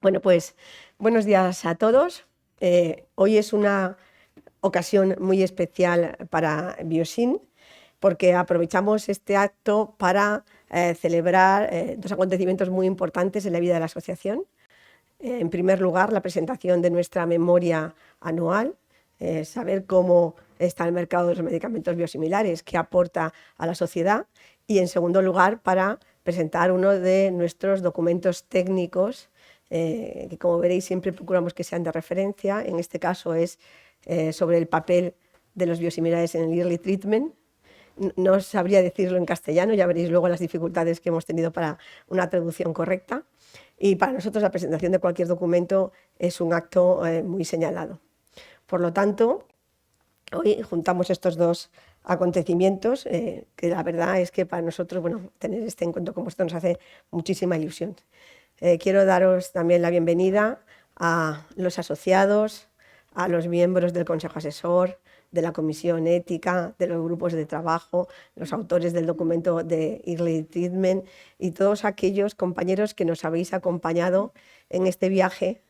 Bueno, pues buenos días a todos. Hoy es una ocasión muy especial para Biosyn porque aprovechamos este acto para celebrar dos acontecimientos muy importantes en la vida de la asociación. En primer lugar, la presentación de nuestra memoria anual, saber cómo está el mercado de los medicamentos biosimilares, qué aporta a la sociedad, y en segundo lugar, para presentar uno de nuestros documentos técnicos, que como veréis siempre procuramos que sean de referencia. En este caso es sobre el papel de los biosimilares en el early treatment. No sabría decirlo en castellano, ya veréis luego las dificultades que hemos tenido para una traducción correcta. Y para nosotros la presentación de cualquier documento es un acto muy señalado. Por lo tanto, hoy juntamos estos dos acontecimientos, que la verdad es que para nosotros, bueno, tener este encuentro con vosotros nos hace muchísima ilusión. Quiero daros también la bienvenida a los asociados, a los miembros del Consejo Asesor, de la Comisión Ética, de los grupos de trabajo, los autores del documento de Early Treatment y todos aquellos compañeros que nos habéis acompañado en este viaje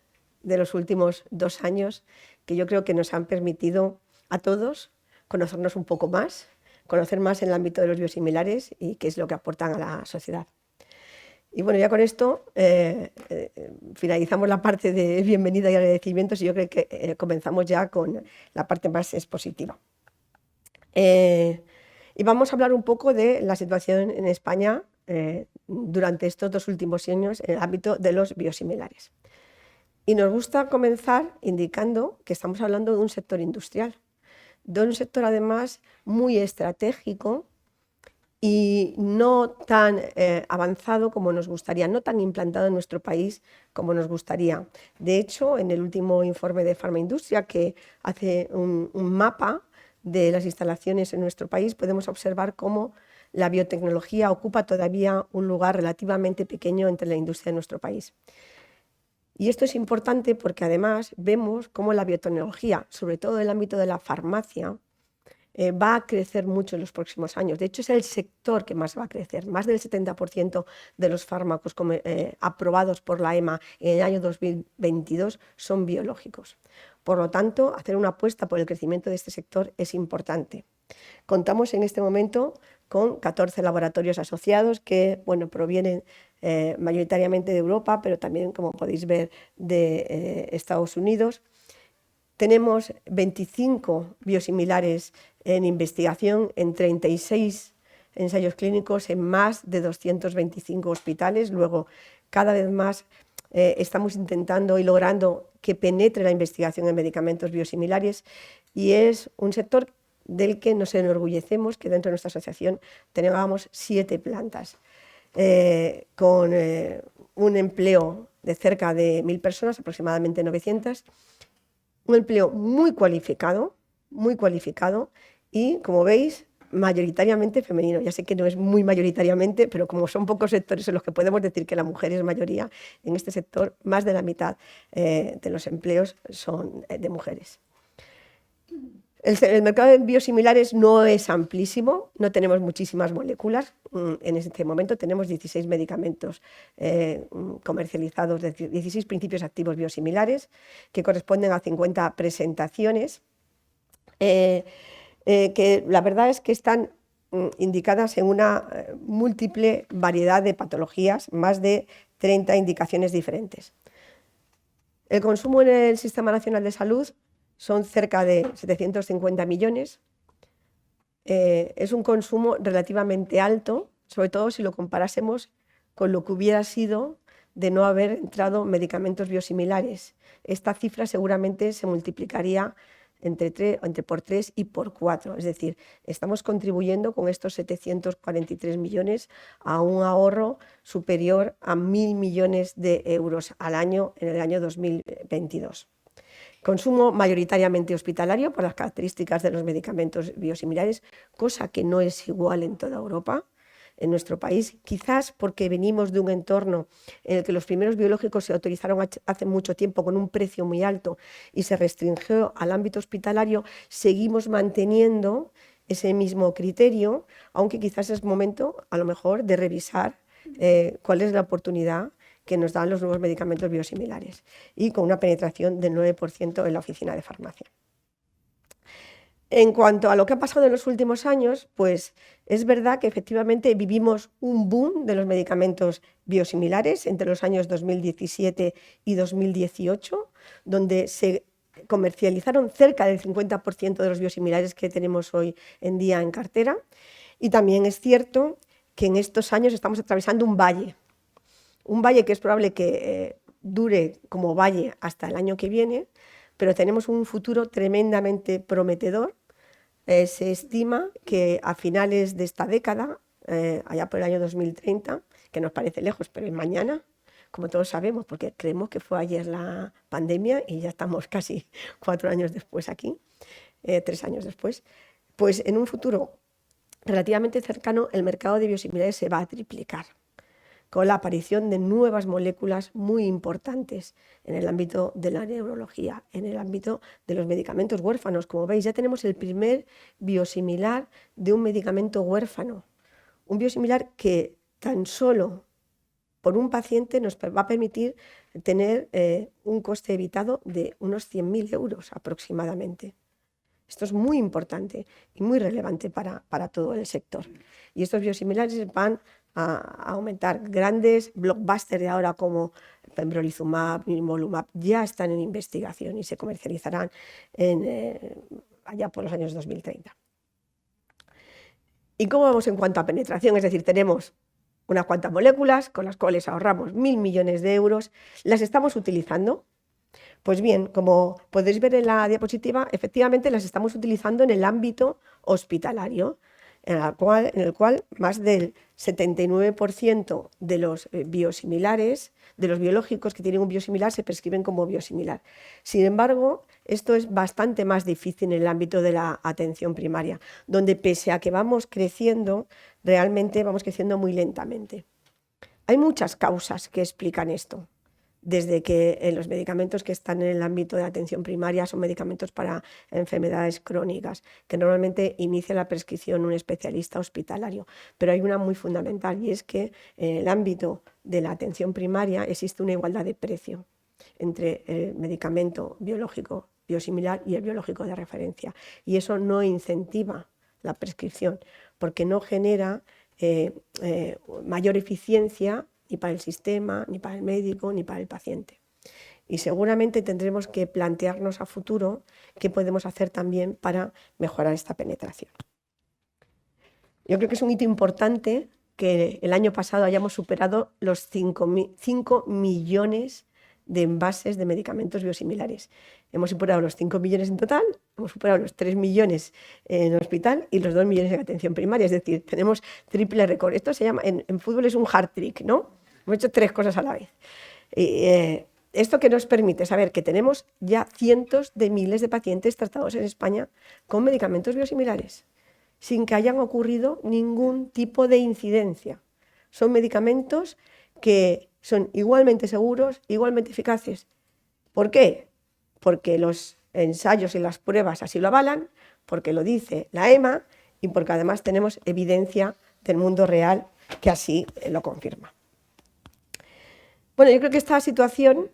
de los últimos 2 años, que yo creo que nos han permitido a todos conocernos un poco más, conocer más en el ámbito de los biosimilares y qué es lo que aportan a la sociedad. Y bueno, ya con esto finalizamos la parte de bienvenida y agradecimientos y yo creo que comenzamos ya con la parte más expositiva. Y vamos a hablar un poco de la situación en España durante estos 2 últimos años en el ámbito de los biosimilares. Y nos gusta comenzar indicando que estamos hablando de un sector industrial, de un sector además muy estratégico y no tan avanzado como nos gustaría, no tan implantado en nuestro país como nos gustaría. De hecho, en el último informe de Farmaindustria, que hace un mapa de las instalaciones en nuestro país, podemos observar cómo la biotecnología ocupa todavía un lugar relativamente pequeño entre la industria de nuestro país. Y esto es importante porque además vemos cómo la biotecnología, sobre todo en el ámbito de la farmacia, va a crecer mucho en los próximos años. De hecho, es el sector que más va a crecer. Más del 70% de los fármacos aprobados por la EMA en el año 2022 son biológicos. Por lo tanto, hacer una apuesta por el crecimiento de este sector es importante. Contamos en este momento con 14 laboratorios asociados que provienen mayoritariamente de Europa, pero también, como podéis ver, de Estados Unidos. Tenemos 25 biosimilares en investigación en 36 ensayos clínicos en más de 225 hospitales. Luego, cada vez más estamos intentando y logrando que penetre la investigación en medicamentos biosimilares y es un sector del que nos enorgullecemos que dentro de nuestra asociación tengamos 7 plantas con un empleo de cerca de 1.000 personas, aproximadamente 900, un empleo muy cualificado y, como veis, mayoritariamente femenino. Ya sé que no es muy mayoritariamente, pero como son pocos sectores en los que podemos decir que la mujer es mayoría, en este sector más de la mitad de los empleos son de mujeres. El mercado de biosimilares no es amplísimo, no tenemos muchísimas moléculas. En este momento tenemos 16 medicamentos comercializados, 16 principios activos biosimilares, que corresponden a 50 presentaciones, que la verdad es que están indicadas en una múltiple variedad de patologías, más de 30 indicaciones diferentes. El consumo en el Sistema Nacional de Salud son cerca de 750 millones. Es un consumo relativamente alto, sobre todo si lo comparásemos con lo que hubiera sido de no haber entrado medicamentos biosimilares. Esta cifra seguramente se multiplicaría por 3 y por 4. Es decir, estamos contribuyendo con estos 743 millones a un ahorro superior a 1.000 millones de euros al año en el año 2022. Consumo mayoritariamente hospitalario por las características de los medicamentos biosimilares, cosa que no es igual en toda Europa. En nuestro país, quizás porque venimos de un entorno en el que los primeros biológicos se autorizaron hace mucho tiempo con un precio muy alto y se restringió al ámbito hospitalario, seguimos manteniendo ese mismo criterio, aunque quizás es momento a lo mejor de revisar cuál es la oportunidad que nos dan los nuevos medicamentos biosimilares y con una penetración del 9% en la oficina de farmacia. En cuanto a lo que ha pasado en los últimos años, pues es verdad que efectivamente vivimos un boom de los medicamentos biosimilares entre los años 2017 y 2018, donde se comercializaron cerca del 50% de los biosimilares que tenemos hoy en día en cartera. Y también es cierto que en estos años estamos atravesando un valle que es probable que dure como valle hasta el año que viene, pero tenemos un futuro tremendamente prometedor. Se estima que a finales de esta década, allá por el año 2030, que nos parece lejos, pero es mañana, como todos sabemos, porque creemos que fue ayer la pandemia y ya estamos casi 4 años después aquí, 3 años después, pues en un futuro relativamente cercano el mercado de biosimilares se va a triplicar, con la aparición de nuevas moléculas muy importantes en el ámbito de la neurología, en el ámbito de los medicamentos huérfanos. Como veis, ya tenemos el primer biosimilar de un medicamento huérfano, un biosimilar que tan solo por un paciente nos va a permitir tener un coste evitado de unos 100.000 euros aproximadamente. Esto es muy importante y muy relevante para todo el sector. Y estos biosimilares van a aumentar. Grandes blockbusters de ahora como pembrolizumab, nivolumab ya están en investigación y se comercializarán allá por los años 2030. ¿Y cómo vamos en cuanto a penetración? Es decir, tenemos unas cuantas moléculas con las cuales ahorramos 1.000 millones de euros. ¿Las estamos utilizando? Pues bien, como podéis ver en la diapositiva, efectivamente las estamos utilizando en el ámbito hospitalario, en el cual más del 79% de los biosimilares, de los biológicos que tienen un biosimilar, se prescriben como biosimilar. Sin embargo, esto es bastante más difícil en el ámbito de la atención primaria, donde pese a que vamos creciendo, realmente vamos creciendo muy lentamente. Hay muchas causas que explican esto. Desde que los medicamentos que están en el ámbito de atención primaria son medicamentos para enfermedades crónicas, que normalmente inicia la prescripción un especialista hospitalario. Pero hay una muy fundamental y es que en el ámbito de la atención primaria existe una igualdad de precio entre el medicamento biológico biosimilar y el biológico de referencia. Y eso no incentiva la prescripción porque no genera mayor eficiencia ni para el sistema, ni para el médico, ni para el paciente. Y seguramente tendremos que plantearnos a futuro qué podemos hacer también para mejorar esta penetración. Yo creo que es un hito importante que el año pasado hayamos superado los 5 millones de envases de medicamentos biosimilares. Hemos superado los 5 millones en total, hemos superado los 3 millones en el hospital y los 2 millones en atención primaria. Es decir, tenemos triple récord. Esto se llama, en fútbol es un hat-trick, ¿no? Hemos hecho 3 cosas a la vez. Esto que nos permite saber que tenemos ya cientos de miles de pacientes tratados en España con medicamentos biosimilares, sin que hayan ocurrido ningún tipo de incidencia. Son medicamentos que son igualmente seguros, igualmente eficaces. ¿Por qué? Porque los ensayos y las pruebas así lo avalan, porque lo dice la EMA y porque además tenemos evidencia del mundo real que así lo confirma. Bueno, yo creo que esta situación,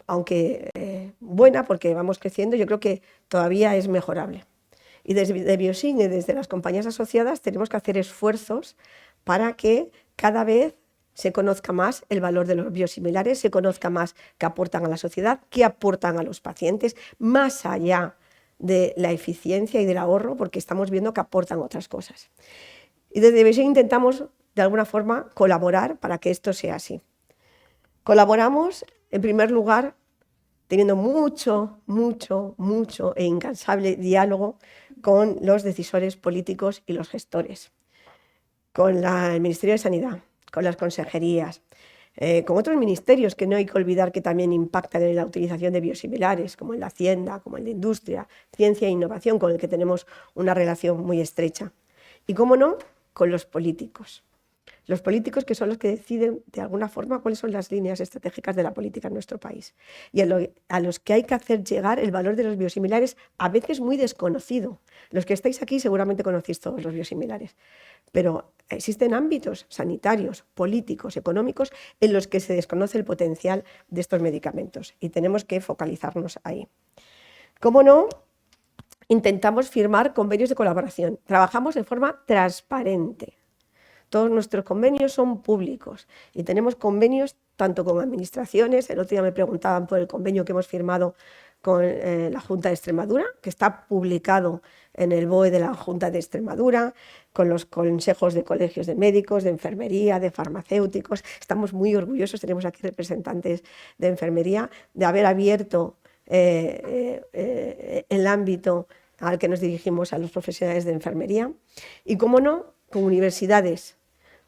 aunque buena porque vamos creciendo, yo creo que todavía es mejorable. Y desde Biosin y desde las compañías asociadas tenemos que hacer esfuerzos para que cada vez se conozca más el valor de los biosimilares, se conozca más qué aportan a la sociedad, qué aportan a los pacientes, más allá de la eficiencia y del ahorro, porque estamos viendo que aportan otras cosas. Y desde Biosin intentamos, de alguna forma, colaborar para que esto sea así. Colaboramos, en primer lugar, teniendo mucho e incansable diálogo con los decisores políticos y los gestores, con el Ministerio de Sanidad, con las consejerías, con otros ministerios que no hay que olvidar que también impactan en la utilización de biosimilares, como el de Hacienda, como el de Industria, Ciencia e Innovación, con el que tenemos una relación muy estrecha. Y, cómo no, con los políticos. Los políticos, que son los que deciden de alguna forma cuáles son las líneas estratégicas de la política en nuestro país, y a los que hay que hacer llegar el valor de los biosimilares, a veces muy desconocido. Los que estáis aquí seguramente conocéis todos los biosimilares, pero existen ámbitos sanitarios, políticos, económicos, en los que se desconoce el potencial de estos medicamentos y tenemos que focalizarnos ahí. ¿Cómo no? Intentamos firmar convenios de colaboración. Trabajamos de forma transparente. Todos nuestros convenios son públicos y tenemos convenios tanto con administraciones. El otro día me preguntaban por el convenio que hemos firmado con la Junta de Extremadura, que está publicado en el BOE de la Junta de Extremadura, con los consejos de colegios de médicos, de enfermería, de farmacéuticos. Estamos muy orgullosos, tenemos aquí representantes de enfermería, de haber abierto el ámbito al que nos dirigimos a los profesionales de enfermería. Y, cómo no, con universidades,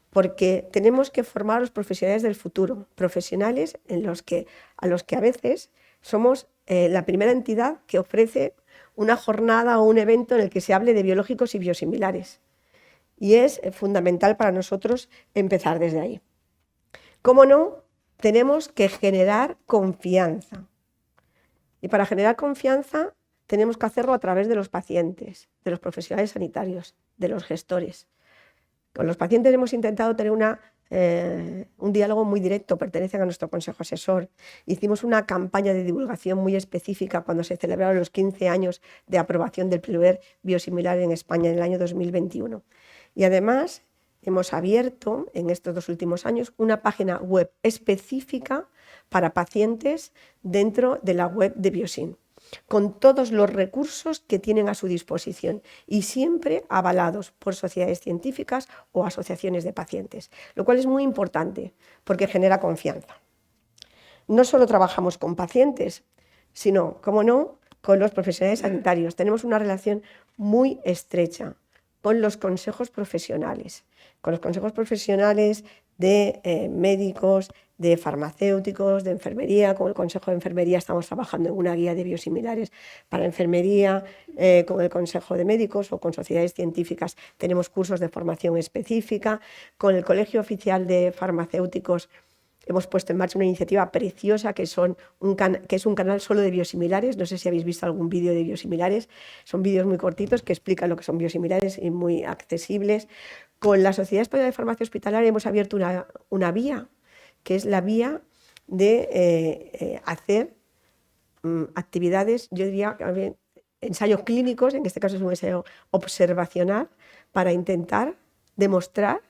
porque tenemos que formar a los profesionales del futuro, profesionales a los que a veces somos la primera entidad que ofrece una jornada o un evento en el que se hable de biológicos y biosimilares. Y es fundamental para nosotros empezar desde ahí. ¿Cómo no? Tenemos que generar confianza. Y para generar confianza tenemos que hacerlo a través de los pacientes, de los profesionales sanitarios, de los gestores. Con los pacientes hemos intentado tener un diálogo muy directo, pertenecen a nuestro consejo asesor. Hicimos una campaña de divulgación muy específica cuando se celebraron los 15 años de aprobación del primer biosimilar en España en el año 2021. Y además hemos abierto en estos 2 últimos años una página web específica para pacientes dentro de la web de Biosin, con todos los recursos que tienen a su disposición y siempre avalados por sociedades científicas o asociaciones de pacientes, lo cual es muy importante porque genera confianza. No solo trabajamos con pacientes, sino, como no, con los profesionales sanitarios. Tenemos una relación muy estrecha con los consejos profesionales, de médicos, de farmacéuticos, de enfermería. Con el Consejo de Enfermería estamos trabajando en una guía de biosimilares para enfermería, con el Consejo de Médicos o con sociedades científicas tenemos cursos de formación específica. Con el Colegio Oficial de Farmacéuticos hemos puesto en marcha una iniciativa preciosa que es un canal solo de biosimilares. No sé si habéis visto algún vídeo de biosimilares. Son vídeos muy cortitos que explican lo que son biosimilares y muy accesibles. Con la Sociedad Española de Farmacia Hospitalaria hemos abierto una vía, que es la vía de hacer actividades, yo diría, ensayos clínicos, en este caso es un ensayo observacional, para intentar demostrar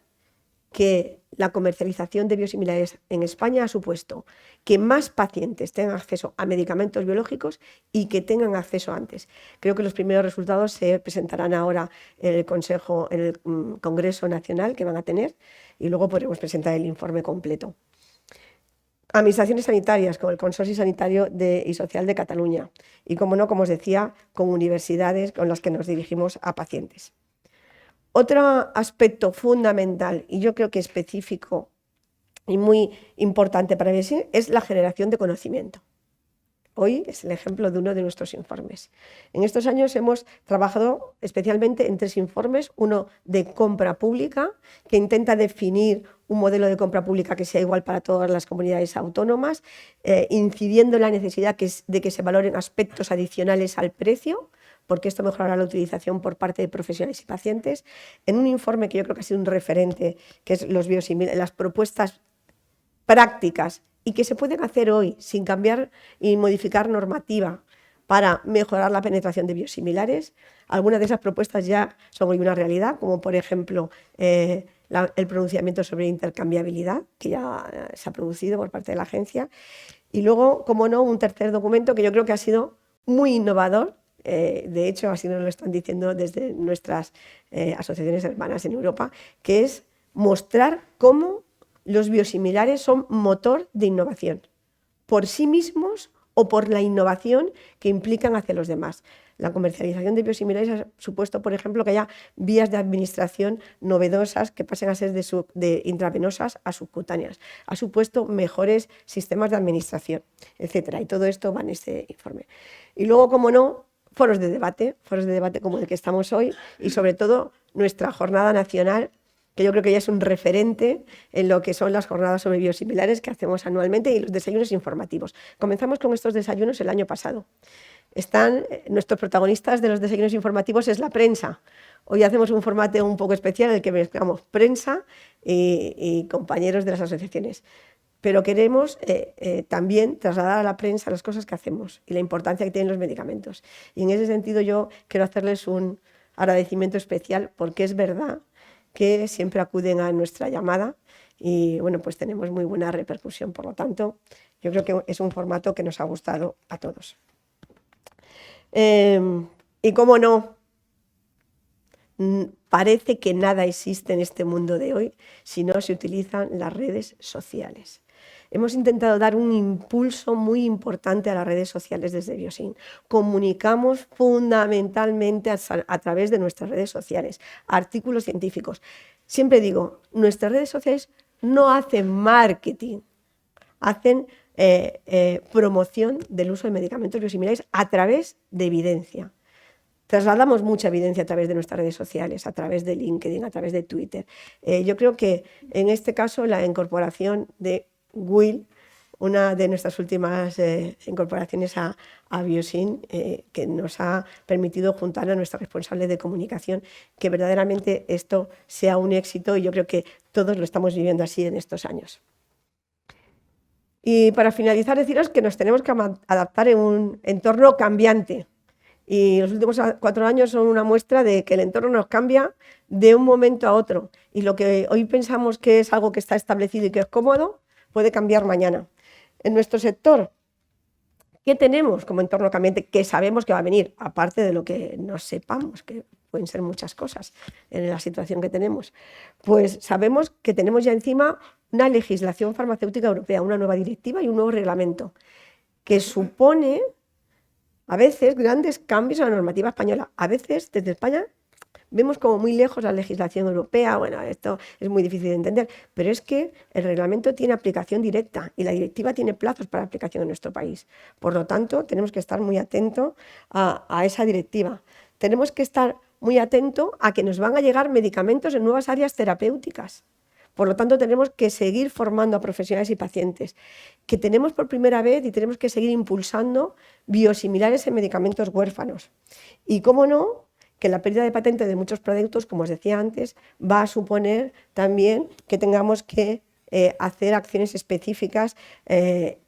que la comercialización de biosimilares en España ha supuesto que más pacientes tengan acceso a medicamentos biológicos y que tengan acceso antes. Creo que los primeros resultados se presentarán ahora en el Congreso Nacional que van a tener y luego podremos presentar el informe completo. Administraciones sanitarias, como el Consorcio Sanitario y Social de Cataluña y, como no, como os decía, con universidades con las que nos dirigimos a pacientes. Otro aspecto fundamental y yo creo que específico y muy importante para Biosin es la generación de conocimiento. Hoy es el ejemplo de uno de nuestros informes. En estos años hemos trabajado especialmente en 3 informes, uno de compra pública, que intenta definir un modelo de compra pública que sea igual para todas las comunidades autónomas, incidiendo en la necesidad de que se valoren aspectos adicionales al precio, porque esto mejorará la utilización por parte de profesionales y pacientes, en un informe que yo creo que ha sido un referente, que es las propuestas prácticas y que se pueden hacer hoy sin cambiar y modificar normativa para mejorar la penetración de biosimilares. Algunas de esas propuestas ya son hoy una realidad, como por ejemplo el pronunciamiento sobre intercambiabilidad, que ya se ha producido por parte de la agencia. Y luego, como no, un tercer documento que yo creo que ha sido muy innovador. De hecho, así nos lo están diciendo desde nuestras asociaciones hermanas en Europa, que es mostrar cómo los biosimilares son motor de innovación, por sí mismos o por la innovación que implican hacia los demás. La comercialización de biosimilares ha supuesto, por ejemplo, que haya vías de administración novedosas que pasen a ser de intravenosas a subcutáneas. Ha supuesto mejores sistemas de administración, etcétera. Y todo esto va en este informe. Y luego, como no, foros de debate como el que estamos hoy y sobre todo nuestra jornada nacional que yo creo que ya es un referente en lo que son las jornadas sobre biosimilares que hacemos anualmente y los desayunos informativos. Comenzamos con estos desayunos el año pasado. Nuestros protagonistas de los desayunos informativos es la prensa. Hoy hacemos un formato un poco especial en el que mezclamos prensa y compañeros de las asociaciones. Pero queremos también trasladar a la prensa las cosas que hacemos y la importancia que tienen los medicamentos. Y en ese sentido yo quiero hacerles un agradecimiento especial porque es verdad que siempre acuden a nuestra llamada y bueno, pues tenemos muy buena repercusión. Por lo tanto, yo creo que es un formato que nos ha gustado a todos. Y cómo no, parece que nada existe en este mundo de hoy si no se utilizan las redes sociales. Hemos intentado dar un impulso muy importante a las redes sociales desde Biosin. Comunicamos fundamentalmente a través de nuestras redes sociales, artículos científicos. Siempre digo, nuestras redes sociales no hacen marketing, hacen promoción del uso de medicamentos biosimilares a través de evidencia. Trasladamos mucha evidencia a través de nuestras redes sociales, a través de LinkedIn, a través de Twitter. Yo creo que en este caso la incorporación de Will, una de nuestras últimas incorporaciones a Biosin, que nos ha permitido juntar a nuestra responsable de comunicación, que verdaderamente esto sea un éxito y yo creo que todos lo estamos viviendo así en estos años. Y para finalizar, deciros que nos tenemos que adaptar en un entorno cambiante. Y los últimos 4 años son una muestra de que el entorno nos cambia de un momento a otro. Y lo que hoy pensamos que es algo que está establecido y que es cómodo, puede cambiar mañana. En nuestro sector, ¿qué tenemos como entorno cambiante que sabemos que va a venir? Aparte de lo que no sepamos, que pueden ser muchas cosas en la situación que tenemos. Pues sabemos que tenemos ya encima una legislación farmacéutica europea, una nueva directiva y un nuevo reglamento, que supone a veces grandes cambios en la normativa española. A veces desde España vemos como muy lejos la legislación europea. Bueno, esto es muy difícil de entender, pero es que el reglamento tiene aplicación directa y la directiva tiene plazos para aplicación en nuestro país. Por lo tanto, tenemos que estar muy atentos a esa directiva. Tenemos que estar muy atentos a que nos van a llegar medicamentos en nuevas áreas terapéuticas. Por lo tanto, tenemos que seguir formando a profesionales y pacientes, que tenemos por primera vez y tenemos que seguir impulsando biosimilares en medicamentos huérfanos. Y cómo no, que la pérdida de patente de muchos productos, como os decía antes, va a suponer también que tengamos que hacer acciones específicas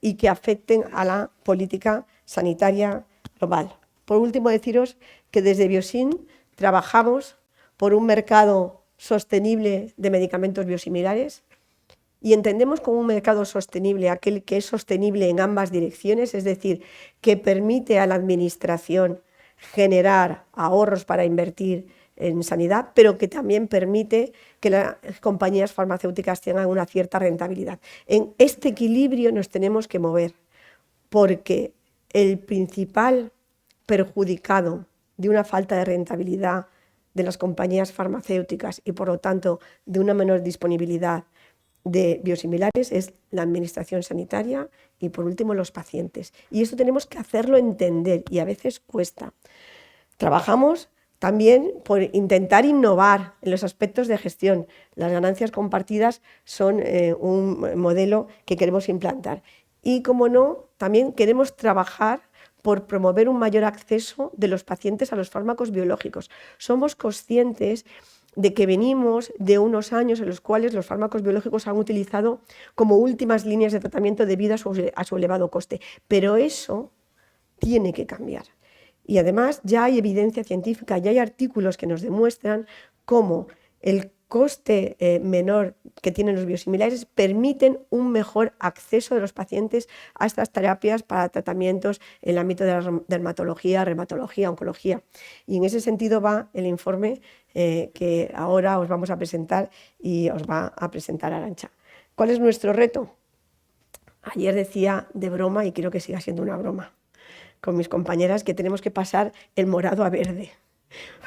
y que afecten a la política sanitaria global. Por último, deciros que desde Biosin trabajamos por un mercado sostenible de medicamentos biosimilares y entendemos como un mercado sostenible aquel que es sostenible en ambas direcciones, es decir, que permite a la administración generar ahorros para invertir en sanidad, pero que también permite que las compañías farmacéuticas tengan una cierta rentabilidad. En este equilibrio nos tenemos que mover, porque el principal perjudicado de una falta de rentabilidad de las compañías farmacéuticas y por lo tanto de una menor disponibilidad de biosimilares es la administración sanitaria y por último los pacientes. Y esto tenemos que hacerlo entender y a veces cuesta. Trabajamos también por intentar innovar en los aspectos de gestión. Las ganancias compartidas son un modelo que queremos implantar. Y como no, también queremos trabajar por promover un mayor acceso de los pacientes a los fármacos biológicos. Somos conscientes de que venimos de unos años en los cuales los fármacos biológicos se han utilizado como últimas líneas de tratamiento debido a su elevado coste, pero eso tiene que cambiar. Y además ya hay evidencia científica, ya hay artículos que nos demuestran cómo el coste menor que tienen los biosimilares permiten un mejor acceso de los pacientes a estas terapias para tratamientos en el ámbito de la dermatología, reumatología, oncología. Y en ese sentido va el informe que ahora os vamos a presentar y os va a presentar Arantxa. ¿Cuál es nuestro reto? Ayer decía de broma, y quiero que siga siendo una broma, con mis compañeras, que tenemos que pasar el morado a verde.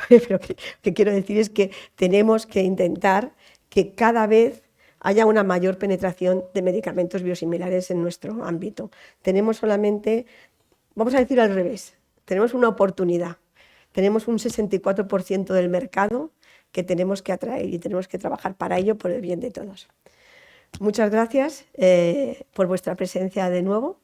Pero lo que quiero decir es que tenemos que intentar que cada vez haya una mayor penetración de medicamentos biosimilares en nuestro ámbito. Tenemos solamente, vamos a decir al revés, tenemos una oportunidad. Tenemos un 64% del mercado que tenemos que atraer y tenemos que trabajar para ello por el bien de todos. Muchas gracias por vuestra presencia de nuevo.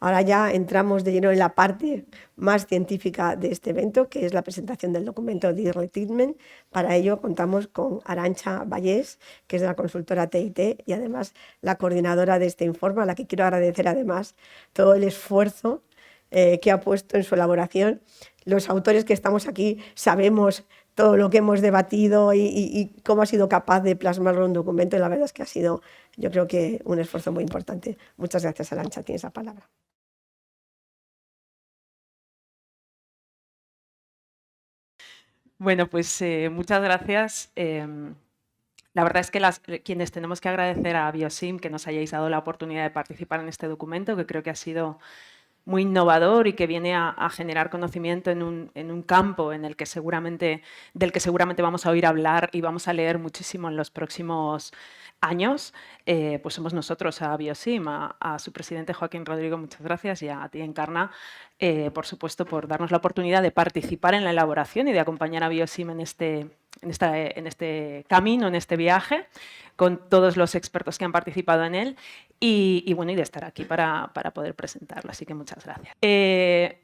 Ahora ya entramos de lleno en la parte más científica de este evento, que es la presentación del documento de Early Treatment. Para ello contamos con Arantxa Vallés, que es de la consultora TIT y además la coordinadora de este informe, a la que quiero agradecer además todo el esfuerzo que ha puesto en su elaboración. Los autores que estamos aquí sabemos todo lo que hemos debatido y cómo ha sido capaz de plasmarlo en un documento, y la verdad es que ha sido, yo creo que, un esfuerzo muy importante. Muchas gracias, Arantxa, tienes la palabra. Bueno, pues muchas gracias. La verdad es que quienes tenemos que agradecer a Biosim que nos hayáis dado la oportunidad de participar en este documento, que creo que ha sido muy innovador y que viene a generar conocimiento en un campo en el que del que seguramente vamos a oír hablar y vamos a leer muchísimo en los próximos años, pues somos nosotros, a Biosim, a su presidente Joaquín Rodrigo, muchas gracias, y a ti, Encarna, por supuesto, por darnos la oportunidad de participar en la elaboración y de acompañar a Biosim en este camino, en este viaje, con todos los expertos que han participado en él y bueno, y de estar aquí para poder presentarlo. Así que muchas gracias.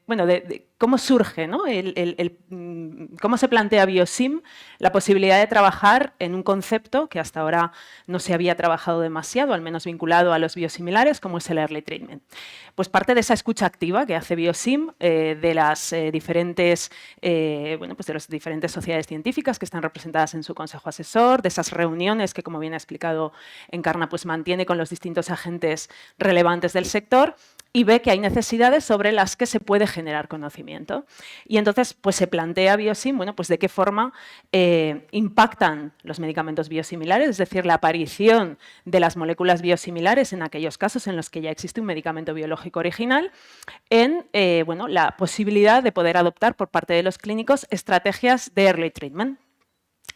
Bueno, cómo surge, ¿no? Cómo se plantea Biosim la posibilidad de trabajar en un concepto que hasta ahora no se había trabajado demasiado, al menos vinculado a los biosimilares, como es el early treatment. Pues parte de esa escucha activa que hace Biosim de las diferentes sociedades científicas que están representadas en su consejo asesor, de esas reuniones que, como bien ha explicado Encarna, pues mantiene con los distintos agentes relevantes del sector, y ve que hay necesidades sobre las que se puede generar conocimiento. Y entonces pues, se plantea Biosim, bueno, pues de qué forma impactan los medicamentos biosimilares, es decir, la aparición de las moléculas biosimilares en aquellos casos en los que ya existe un medicamento biológico original, en la posibilidad de poder adoptar por parte de los clínicos estrategias de early treatment.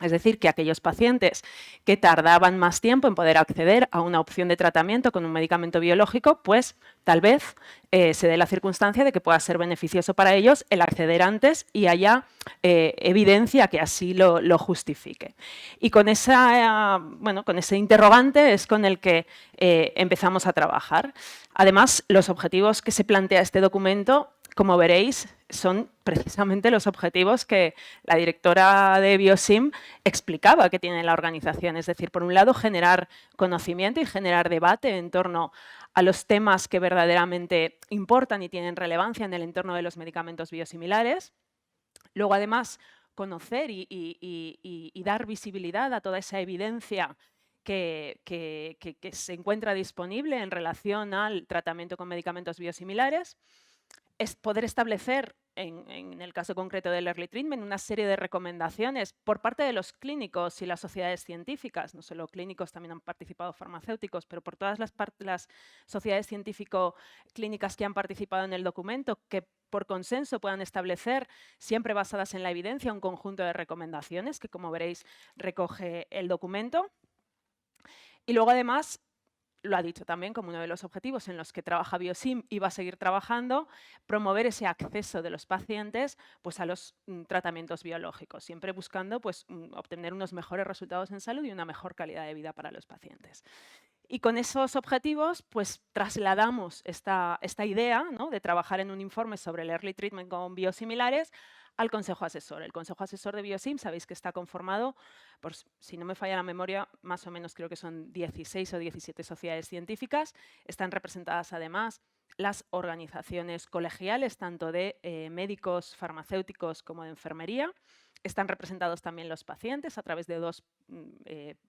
Es decir, que aquellos pacientes que tardaban más tiempo en poder acceder a una opción de tratamiento con un medicamento biológico, pues tal vez se dé la circunstancia de que pueda ser beneficioso para ellos el acceder antes y haya evidencia que así lo justifique. Y con ese interrogante es con el que empezamos a trabajar. Además, los objetivos que se plantea este documento, como veréis, son precisamente los objetivos que la directora de Biosim explicaba que tiene la organización. Es decir, por un lado, generar conocimiento y generar debate en torno a los temas que verdaderamente importan y tienen relevancia en el entorno de los medicamentos biosimilares. Luego, además, conocer y dar visibilidad a toda esa evidencia que se encuentra disponible en relación al tratamiento con medicamentos biosimilares. Es poder establecer, en el caso concreto del early treatment, una serie de recomendaciones por parte de los clínicos y las sociedades científicas. No solo clínicos, también han participado farmacéuticos, pero por todas las sociedades científico-clínicas que han participado en el documento, que por consenso puedan establecer, siempre basadas en la evidencia, un conjunto de recomendaciones que, como veréis, recoge el documento. Y luego, además, lo ha dicho también como uno de los objetivos en los que trabaja Biosim y va a seguir trabajando, promover ese acceso de los pacientes pues, a los tratamientos biológicos, siempre buscando pues, obtener unos mejores resultados en salud y una mejor calidad de vida para los pacientes. Y con esos objetivos pues, trasladamos esta idea, ¿no?, de trabajar en un informe sobre el early treatment con biosimilares al Consejo Asesor. El Consejo Asesor de Biosim, sabéis que está conformado por, si no me falla la memoria, más o menos creo que son 16 o 17 sociedades científicas. Están representadas además las organizaciones colegiales, tanto de médicos, farmacéuticos como de enfermería. Están representados también los pacientes a través de dos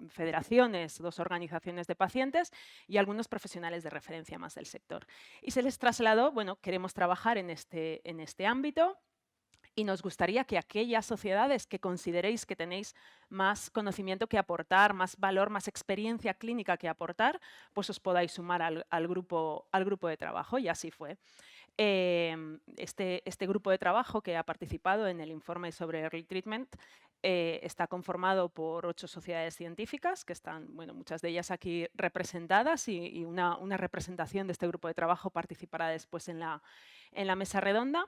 federaciones, dos organizaciones de pacientes y algunos profesionales de referencia más del sector. Y se les trasladó, bueno, queremos trabajar en este ámbito, y nos gustaría que aquellas sociedades que consideréis que tenéis más conocimiento que aportar, más valor, más experiencia clínica que aportar, pues os podáis sumar al grupo de trabajo, y así fue. Este grupo de trabajo que ha participado en el informe sobre Early Treatment está conformado por 8 sociedades científicas, que están, bueno, muchas de ellas aquí representadas, y una representación de este grupo de trabajo participará después en la mesa redonda.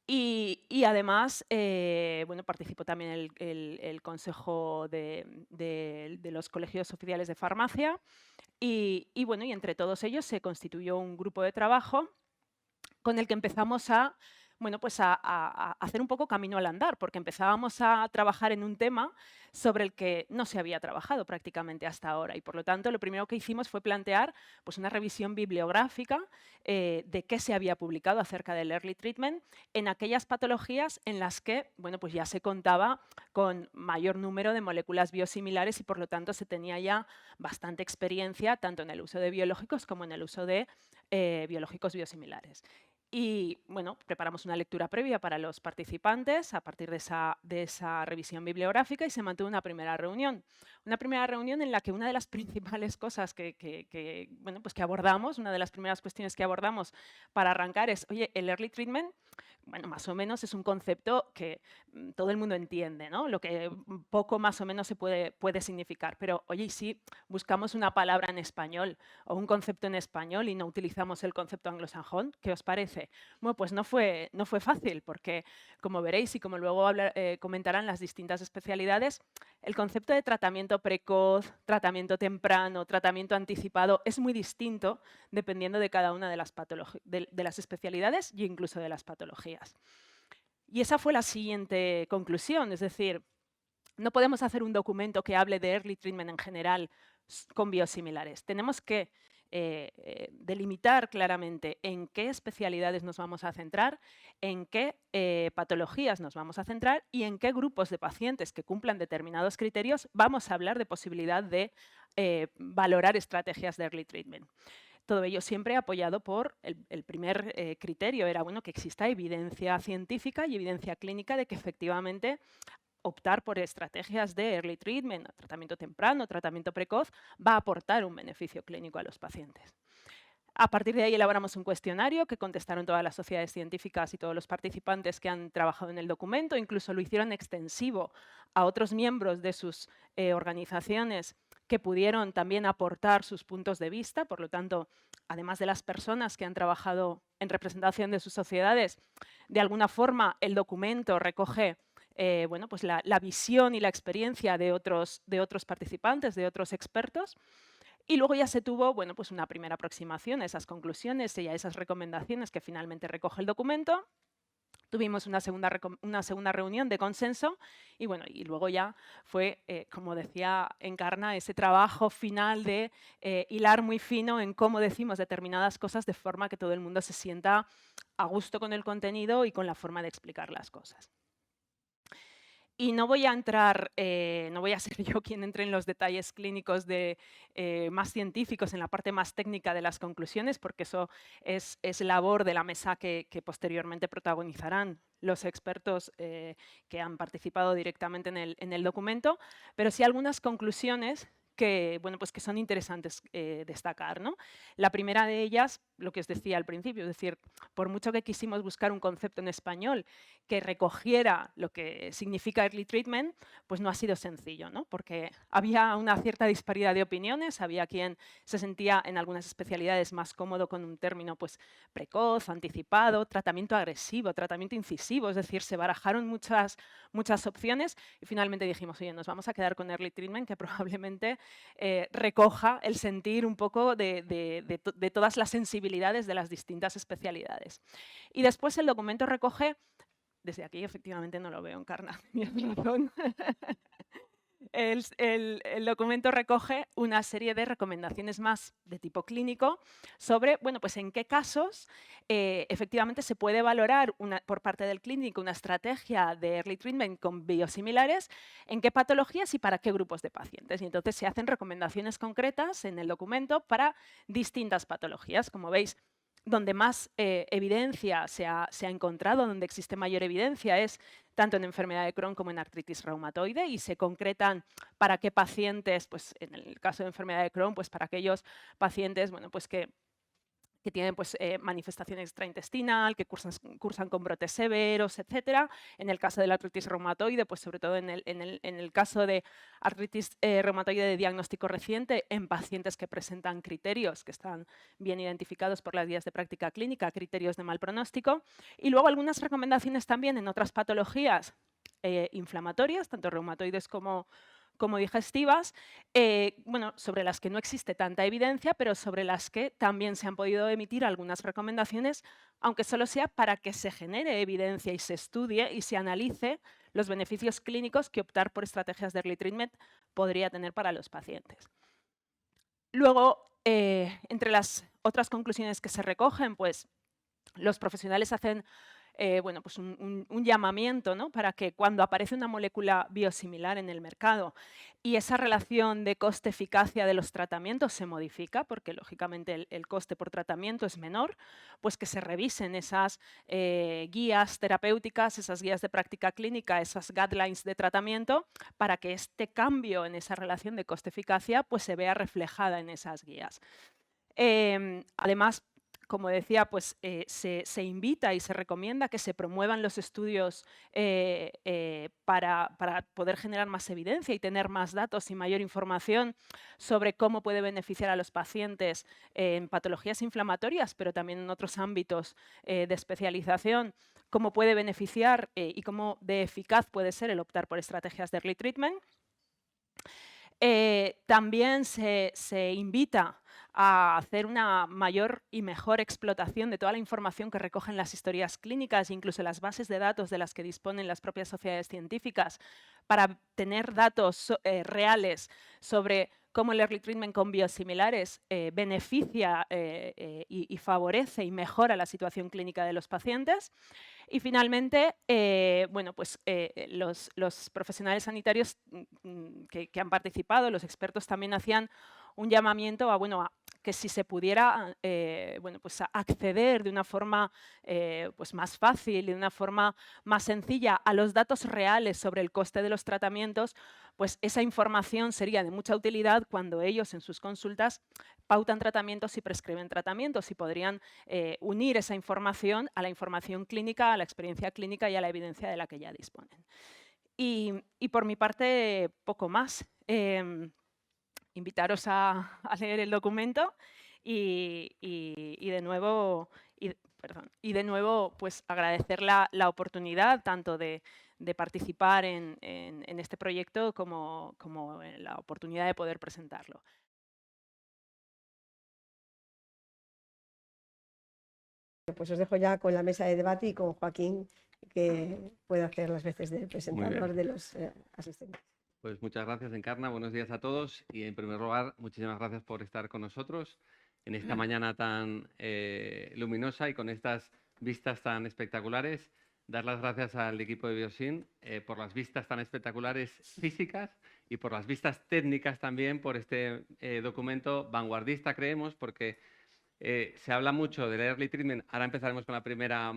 Y además, bueno, participó también el Consejo de los Colegios Oficiales de Farmacia y, bueno, y entre todos ellos se constituyó un grupo de trabajo con el que empezamos a, bueno, pues a hacer un poco camino al andar, porque empezábamos a trabajar en un tema sobre el que no se había trabajado prácticamente hasta ahora. Y por lo tanto, lo primero que hicimos fue plantear pues, una revisión bibliográfica de qué se había publicado acerca del early treatment en aquellas patologías en las que, bueno, pues ya se contaba con mayor número de moléculas biosimilares y por lo tanto se tenía ya bastante experiencia tanto en el uso de biológicos como en el uso de biológicos biosimilares. Y bueno, preparamos una lectura previa para los participantes a partir de esa revisión bibliográfica y se mantuvo una primera reunión. Una primera reunión en la que una de las principales cosas bueno, pues que abordamos, una de las primeras cuestiones que abordamos para arrancar es, oye, el early treatment, bueno, más o menos es un concepto que todo el mundo entiende, ¿no? Lo que poco más o menos se puede significar. Pero, oye, ¿y si buscamos una palabra en español o un concepto en español y no utilizamos el concepto anglosajón? ¿Qué os parece? Bueno, pues no fue fácil porque, como veréis y como luego comentarán las distintas especialidades, el concepto de tratamiento precoz, tratamiento temprano, tratamiento anticipado es muy distinto dependiendo de cada una de las especialidades e incluso de las patologías. Y esa fue la siguiente conclusión, es decir, no podemos hacer un documento que hable de early treatment en general con biosimilares. Tenemos que delimitar claramente en qué especialidades nos vamos a centrar, en qué patologías nos vamos a centrar y en qué grupos de pacientes que cumplan determinados criterios vamos a hablar de posibilidad de valorar estrategias de early treatment. Todo ello siempre apoyado por el primer criterio, era bueno que exista evidencia científica y evidencia clínica de que efectivamente optar por estrategias de early treatment, tratamiento temprano, tratamiento precoz, va a aportar un beneficio clínico a los pacientes. A partir de ahí elaboramos un cuestionario que contestaron todas las sociedades científicas y todos los participantes que han trabajado en el documento, incluso lo hicieron extensivo a otros miembros de sus organizaciones que pudieron también aportar sus puntos de vista. Por lo tanto, además de las personas que han trabajado en representación de sus sociedades, de alguna forma el documento recoge bueno, pues la visión y la experiencia de otros participantes, de otros expertos. Y luego ya se tuvo, bueno, pues una primera aproximación a esas conclusiones y a esas recomendaciones que finalmente recoge el documento. Tuvimos una segunda reunión de consenso y, bueno, y luego ya fue, como decía Encarna, ese trabajo final de hilar muy fino en cómo decimos determinadas cosas de forma que todo el mundo se sienta a gusto con el contenido y con la forma de explicar las cosas. Y no voy a entrar, no voy a ser yo quien entre en los detalles clínicos más científicos, en la parte más técnica de las conclusiones, porque eso es labor de la mesa que posteriormente protagonizarán los expertos que han participado directamente en el documento, pero sí algunas conclusiones que, bueno, pues que son interesantes destacar, ¿no? La primera de ellas, lo que os decía al principio, es decir, por mucho que quisimos buscar un concepto en español que recogiera lo que significa early treatment, pues no ha sido sencillo, ¿no? Porque había una cierta disparidad de opiniones, había quien se sentía en algunas especialidades más cómodo con un término pues, precoz, anticipado, tratamiento agresivo, tratamiento incisivo, es decir, se barajaron muchas opciones y finalmente dijimos, oye, nos vamos a quedar con early treatment, que probablemente recoja el sentir un poco de todas las sensibilidades de las distintas especialidades. Y después el documento recoge, desde aquí efectivamente no lo veo, Encarna, tienes razón. El documento recoge una serie de recomendaciones más de tipo clínico sobre, bueno, pues en qué casos efectivamente se puede valorar por parte del clínico una estrategia de early treatment con biosimilares, en qué patologías y para qué grupos de pacientes. Y entonces se hacen recomendaciones concretas en el documento para distintas patologías. Como veis, donde más evidencia se ha encontrado, donde existe mayor evidencia, es tanto en enfermedad de Crohn como en artritis reumatoide, y se concretan para qué pacientes, pues en el caso de enfermedad de Crohn, pues para aquellos pacientes, bueno, pues que que tienen pues, manifestación extraintestinal, que cursan con brotes severos, etcétera. En el caso de la artritis reumatoide, pues sobre todo en el caso de artritis reumatoide de diagnóstico reciente, en pacientes que presentan criterios que están bien identificados por las guías de práctica clínica, criterios de mal pronóstico. Y luego algunas recomendaciones también en otras patologías inflamatorias, tanto reumatoides como digestivas, bueno, sobre las que no existe tanta evidencia, pero sobre las que también se han podido emitir algunas recomendaciones, aunque solo sea para que se genere evidencia y se estudie y se analice los beneficios clínicos que optar por estrategias de early treatment podría tener para los pacientes. Luego, entre las otras conclusiones que se recogen, pues los profesionales hacen bueno, pues un llamamiento, ¿no?, para que cuando aparece una molécula biosimilar en el mercado y esa relación de coste-eficacia de los tratamientos se modifica, porque lógicamente el coste por tratamiento es menor, pues que se revisen esas guías terapéuticas, esas guías de práctica clínica, esas guidelines de tratamiento, para que este cambio en esa relación de coste-eficacia pues se vea reflejada en esas guías. Además, como decía, pues, se invita y se recomienda que se promuevan los estudios para poder generar más evidencia y tener más datos y mayor información sobre cómo puede beneficiar a los pacientes en patologías inflamatorias, pero también en otros ámbitos de especialización, cómo puede beneficiar y cómo de eficaz puede ser el optar por estrategias de early treatment. También se invita a hacer una mayor y mejor explotación de toda la información que recogen las historias clínicas e incluso las bases de datos de las que disponen las propias sociedades científicas para tener datos reales sobre cómo el early treatment con biosimilares beneficia y favorece y mejora la situación clínica de los pacientes. Y finalmente, bueno, pues, los profesionales sanitarios que han participado, los expertos también hacían un llamamiento a, bueno, que si se pudiera bueno, pues acceder de una forma pues más fácil, de una forma más sencilla a los datos reales sobre el coste de los tratamientos, pues esa información sería de mucha utilidad cuando ellos en sus consultas pautan tratamientos y prescriben tratamientos y podrían unir esa información a la información clínica, a la experiencia clínica y a la evidencia de la que ya disponen. Y por mi parte, poco más. Invitaros a leer el documento y de nuevo, pues agradecer la oportunidad tanto de participar en este proyecto como la oportunidad de poder presentarlo. Pues os dejo ya con la mesa de debate y con Joaquín, que puede hacer las veces de presentador de los asistentes. Pues muchas gracias, Encarna. Buenos días a todos. Y en primer lugar, muchísimas gracias por estar con nosotros en esta mañana tan luminosa y con estas vistas tan espectaculares. Dar las gracias al equipo de Biosim por las vistas tan espectaculares físicas y por las vistas técnicas también, por este documento vanguardista, creemos, porque se habla mucho del early treatment. Ahora empezaremos con la primera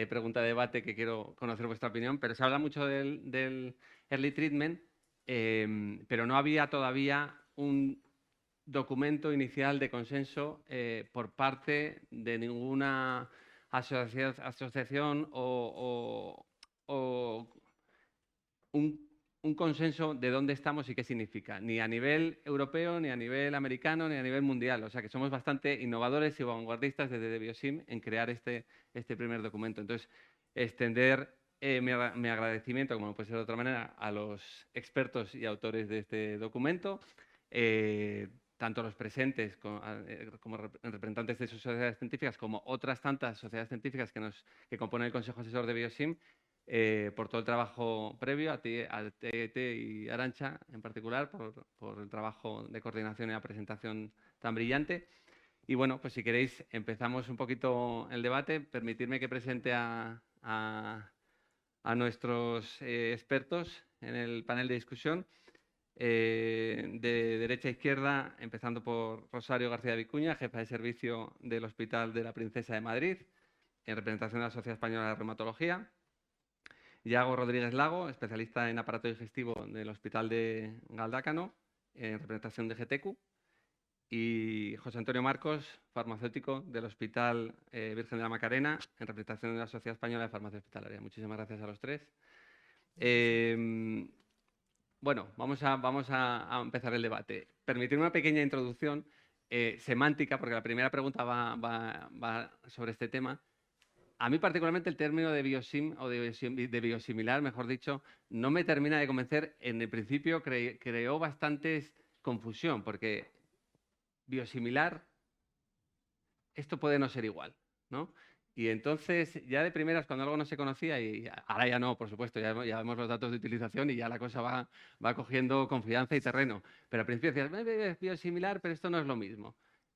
pregunta de debate, que quiero conocer vuestra opinión, pero se habla mucho del early treatment, pero no había todavía un documento inicial de consenso por parte de ninguna asociación o un consenso de dónde estamos y qué significa, ni a nivel europeo, ni a nivel americano, ni a nivel mundial. O sea que somos bastante innovadores y vanguardistas desde Biosim en crear este primer documento. Entonces, extender mi agradecimiento, como no puede ser de otra manera, a los expertos y autores de este documento, tanto los presentes como representantes de sus sociedades científicas, como otras tantas sociedades científicas que componen el Consejo Asesor de Biosim, por todo el trabajo previo, a Tete y Arantxa en particular, por el trabajo de coordinación y la presentación tan brillante. Y bueno, pues si queréis empezamos un poquito el debate. Permitidme que presente a nuestros expertos en el panel de discusión. De derecha a izquierda, empezando por Rosario García Vicuña, jefa de servicio del Hospital de la Princesa de Madrid, en representación de la Sociedad Española de Reumatología. Iago Rodríguez Lago, especialista en aparato digestivo del Hospital de Galdácano, en representación de GTQ. y José Antonio Marcos, farmacéutico del Hospital Virgen de la Macarena, en representación de la Sociedad Española de Farmacia Hospitalaria. Muchísimas gracias a los tres. Bueno, vamos a empezar el debate. Permitirme una pequeña introducción semántica, porque la primera pregunta va sobre este tema. A mí particularmente el término de biosim o de biosimilar, mejor dicho, no me termina de convencer. En el principio creó bastante confusión, porque biosimilar, esto puede no ser igual, ¿no? Y entonces, ya de primeras, cuando algo no se conocía, y ahora ya no, por supuesto, ya vemos los datos de utilización y ya la cosa va cogiendo confianza y terreno. Pero al principio decías, es biosimilar, pero esto no es lo mismo.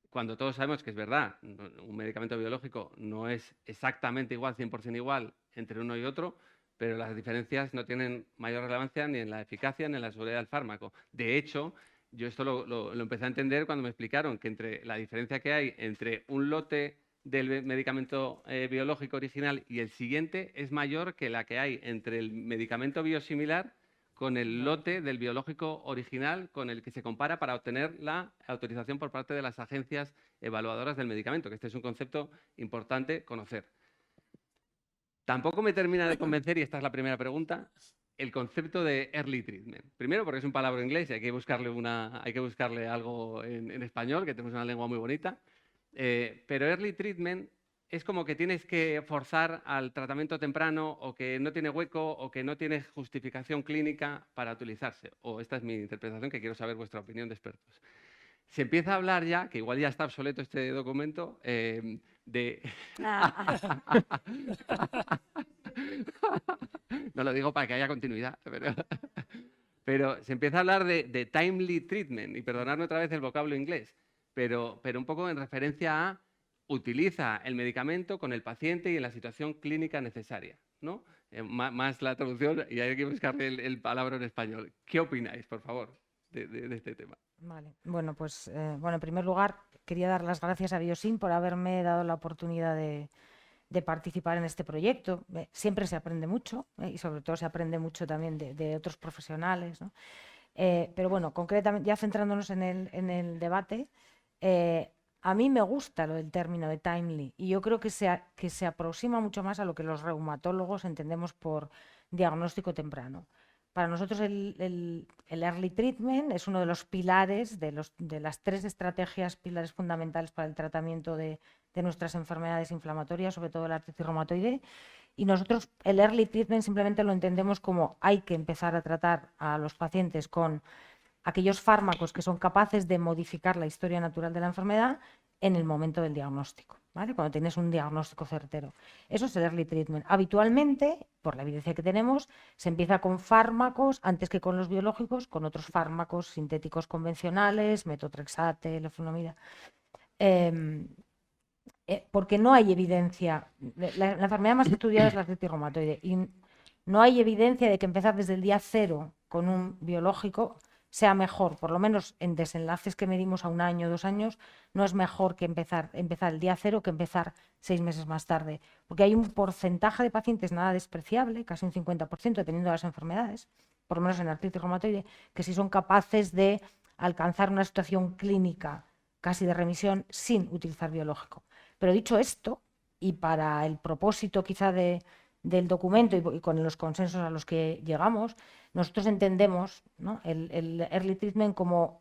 Cuando todos sabemos que es verdad, un medicamento biológico no es exactamente igual, 100% igual entre uno y otro, pero las diferencias no tienen mayor relevancia ni en la eficacia ni en la seguridad del fármaco. De hecho, yo esto lo empecé a entender cuando me explicaron que entre la diferencia que hay entre un lote del medicamento biológico original y el siguiente es mayor que la que hay entre el medicamento biosimilar con el lote del biológico original con el que se compara para obtener la autorización por parte de las agencias evaluadoras del medicamento, que este es un concepto importante conocer. Tampoco me termina de convencer, y esta es la primera pregunta, el concepto de early treatment. Primero, porque es un palabra inglés y hay que buscarle algo en español, que tenemos una lengua muy bonita. Pero early treatment es como que tienes que forzar al tratamiento temprano, o que no tiene hueco, o que no tiene justificación clínica para utilizarse. O esta es mi interpretación, que quiero saber vuestra opinión de expertos. Se empieza a hablar ya, que igual ya está obsoleto este documento, de... No lo digo para que haya continuidad, pero se empieza a hablar de timely treatment, y perdonadme otra vez el vocablo inglés, pero un poco en referencia a utiliza el medicamento con el paciente y en la situación clínica necesaria, ¿no? Más la traducción, y hay que buscarle el palabra en español. ¿Qué opináis, por favor, de este tema? Vale, bueno, pues en primer lugar quería dar las gracias a Biosim por haberme dado la oportunidad de participar en este proyecto. Siempre se aprende mucho y sobre todo se aprende mucho también de otros profesionales, ¿no? Pero bueno, concretamente, ya centrándonos en el debate, a mí me gusta lo del término de timely, y yo creo que se aproxima mucho más a lo que los reumatólogos entendemos por diagnóstico temprano. Para nosotros el early treatment es uno de los pilares, de las 3 estrategias pilares fundamentales para el tratamiento de nuestras enfermedades inflamatorias, sobre todo la artritis reumatoide. Y nosotros el early treatment simplemente lo entendemos como hay que empezar a tratar a los pacientes con aquellos fármacos que son capaces de modificar la historia natural de la enfermedad en el momento del diagnóstico, ¿vale? Cuando tienes un diagnóstico certero. Eso es el early treatment. Habitualmente, por la evidencia que tenemos, se empieza con fármacos antes que con los biológicos, con otros fármacos sintéticos convencionales, metotrexate, leflunomida. Porque no hay evidencia. La enfermedad más estudiada es la artritis reumatoide, y no hay evidencia de que empezar desde el día 0 con un biológico sea mejor, por lo menos en desenlaces que medimos a 1 año o 2 años, no es mejor que empezar el día 0 que empezar 6 meses más tarde, porque hay un porcentaje de pacientes nada despreciable, casi un 50%, dependiendo de las enfermedades, por lo menos en artritis reumatoide, que sí son capaces de alcanzar una situación clínica casi de remisión sin utilizar biológico. Pero dicho esto, y para el propósito quizá del documento y con los consensos a los que llegamos, nosotros entendemos, ¿no?, el early treatment como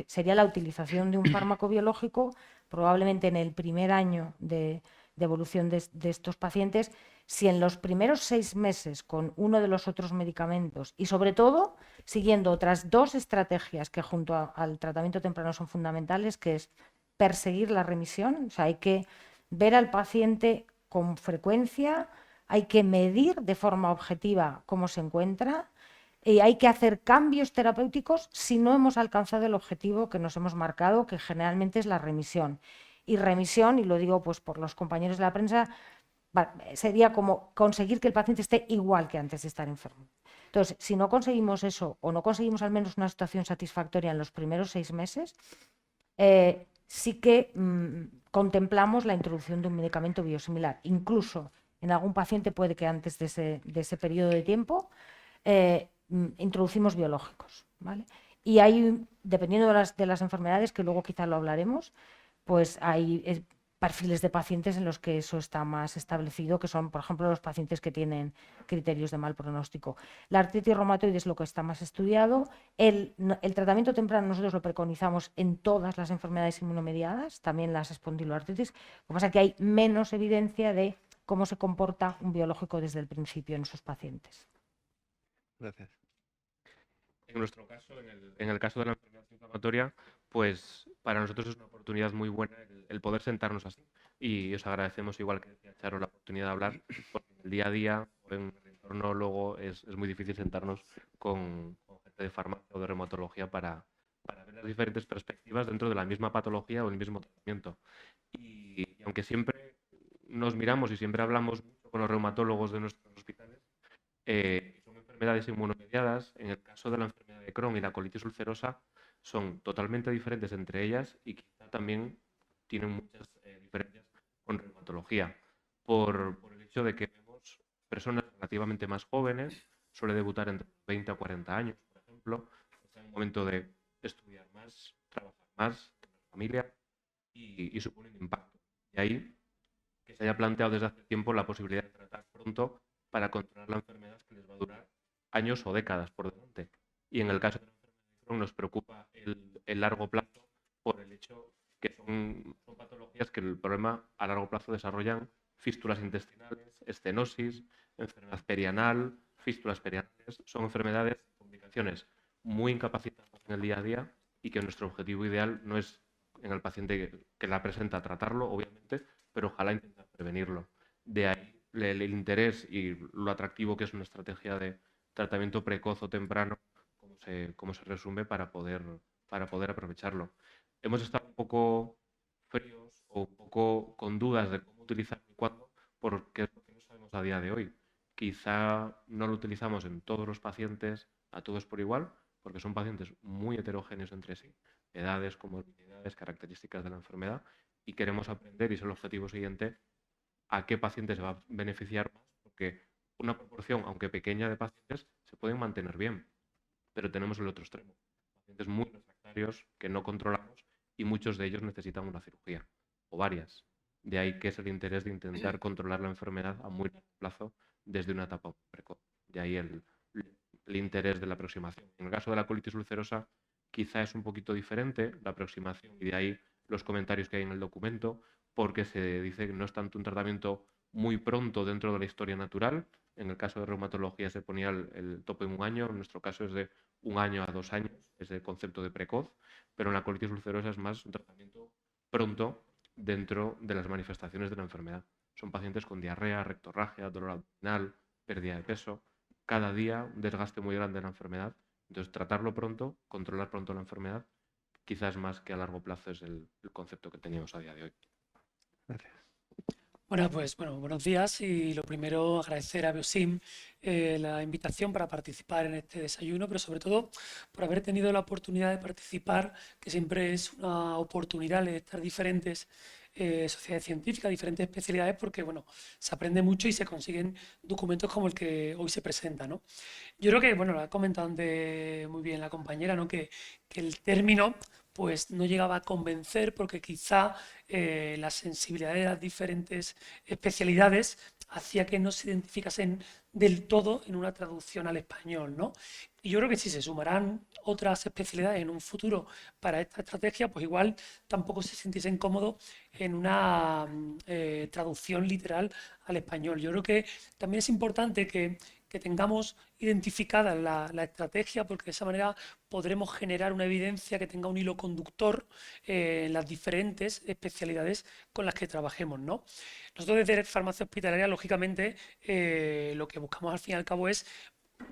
sería la utilización de un fármaco biológico probablemente en el primer año de evolución de estos pacientes. Si en los primeros 6 meses con uno de los otros medicamentos, y sobre todo siguiendo otras 2 estrategias que junto al tratamiento temprano son fundamentales, que es perseguir la remisión, o sea, hay que ver al paciente con frecuencia, hay que medir de forma objetiva cómo se encuentra, y hay que hacer cambios terapéuticos si no hemos alcanzado el objetivo que nos hemos marcado, que generalmente es la remisión. Y remisión, y lo digo pues por los compañeros de la prensa, sería como conseguir que el paciente esté igual que antes de estar enfermo. Entonces, si no conseguimos eso, o no conseguimos al menos una situación satisfactoria en los primeros 6 meses, sí que contemplamos la introducción de un medicamento biosimilar. Incluso en algún paciente puede que antes de ese periodo de tiempo introducimos biológicos, ¿vale? Y hay, dependiendo de las enfermedades, que luego quizás lo hablaremos, pues hay perfiles de pacientes en los que eso está más establecido, que son, por ejemplo, los pacientes que tienen criterios de mal pronóstico. La artritis reumatoide es lo que está más estudiado. El tratamiento temprano nosotros lo preconizamos en todas las enfermedades inmunomediadas, también las espondiloartritis. Lo que pasa es que hay menos evidencia de cómo se comporta un biológico desde el principio en esos pacientes. Gracias. En nuestro caso, en el caso de la enfermedad inflamatoria, pues para nosotros es una oportunidad muy buena el poder sentarnos así. Y os agradecemos, igual que decía Charo, la oportunidad de hablar, porque en el día a día, o en el entorno luego, es muy difícil sentarnos con gente de farmacia o de reumatología para ver las diferentes perspectivas dentro de la misma patología o el mismo tratamiento. Y aunque siempre nos miramos y siempre hablamos mucho con los reumatólogos de nuestros hospitales, son enfermedades inmunomediadas. En el caso de la enfermedad de Crohn y la colitis ulcerosa, son totalmente diferentes entre ellas y quizá también tienen muchas diferencias con reumatología, por el hecho de que vemos personas relativamente más jóvenes, suele debutar entre 20 a 40 años, por ejemplo, está en un momento de estudiar más, trabajar más, tener familia y supone un impacto. Y ahí que se haya planteado desde hace tiempo la posibilidad de tratar pronto para controlar la enfermedad que les va a durar años o décadas por delante. Y en el caso de la enfermedad de Crohn nos preocupa el largo plazo por el hecho que son patologías que el problema a largo plazo desarrollan fístulas intestinales, estenosis, enfermedad perianal, fístulas perianales. Son enfermedades, complicaciones muy incapacitantes en el día a día y que nuestro objetivo ideal no es en el paciente que la presenta tratarlo, obviamente, pero ojalá intentar prevenirlo. De ahí el interés y lo atractivo que es una estrategia de tratamiento precoz o temprano, como se resume para poder aprovecharlo. Hemos estado un poco fríos o un poco con dudas de cómo utilizarlo y cuándo, porque es lo que no sabemos a día de hoy. Quizá no lo utilizamos en todos los pacientes, a todos por igual, porque son pacientes muy heterogéneos entre sí, edades, comorbilidades, características de la enfermedad, y queremos aprender, y es el objetivo siguiente, a qué paciente se va a beneficiar más, porque una proporción, aunque pequeña, de pacientes se pueden mantener bien, pero tenemos el otro extremo, pacientes muy refractarios que no controlamos y muchos de ellos necesitan una cirugía o varias. De ahí que es el interés de intentar controlar la enfermedad a muy largo plazo desde una etapa precoz. De ahí el interés de la aproximación. En el caso de la colitis ulcerosa, quizá es un poquito diferente la aproximación y de ahí los comentarios que hay en el documento, porque se dice que no es tanto un tratamiento muy pronto dentro de la historia natural. En el caso de reumatología se ponía el tope en 1 año, en nuestro caso es de 1 año a 2 años, es el concepto de precoz, pero en la colitis ulcerosa es más un tratamiento pronto dentro de las manifestaciones de la enfermedad. Son pacientes con diarrea, rectorragia, dolor abdominal, pérdida de peso, cada día un desgaste muy grande de la enfermedad. Entonces, tratarlo pronto, controlar pronto la enfermedad, quizás más que a largo plazo es el concepto que teníamos a día de hoy. Gracias. Bueno, pues buenos días y lo primero agradecer a Biosim la invitación para participar en este desayuno, pero sobre todo por haber tenido la oportunidad de participar, que siempre es una oportunidad de estar diferentes sociedades científicas, diferentes especialidades, porque bueno, se aprende mucho y se consiguen documentos como el que hoy se presenta, ¿no? Yo creo que, bueno, lo ha comentado antes muy bien la compañera, ¿no? Que el término pues no llegaba a convencer porque quizá la sensibilidad de las diferentes especialidades hacía que no se identificasen del todo en una traducción al español, ¿no? Y yo creo que si se sumarán otras especialidades en un futuro para esta estrategia, pues igual tampoco se sintiesen cómodos en una traducción literal al español. Yo creo que también es importante que tengamos identificada la estrategia, porque de esa manera podremos generar una evidencia que tenga un hilo conductor en las diferentes especialidades con las que trabajemos, ¿no? Nosotros desde farmacia hospitalaria, lógicamente, lo que buscamos al fin y al cabo es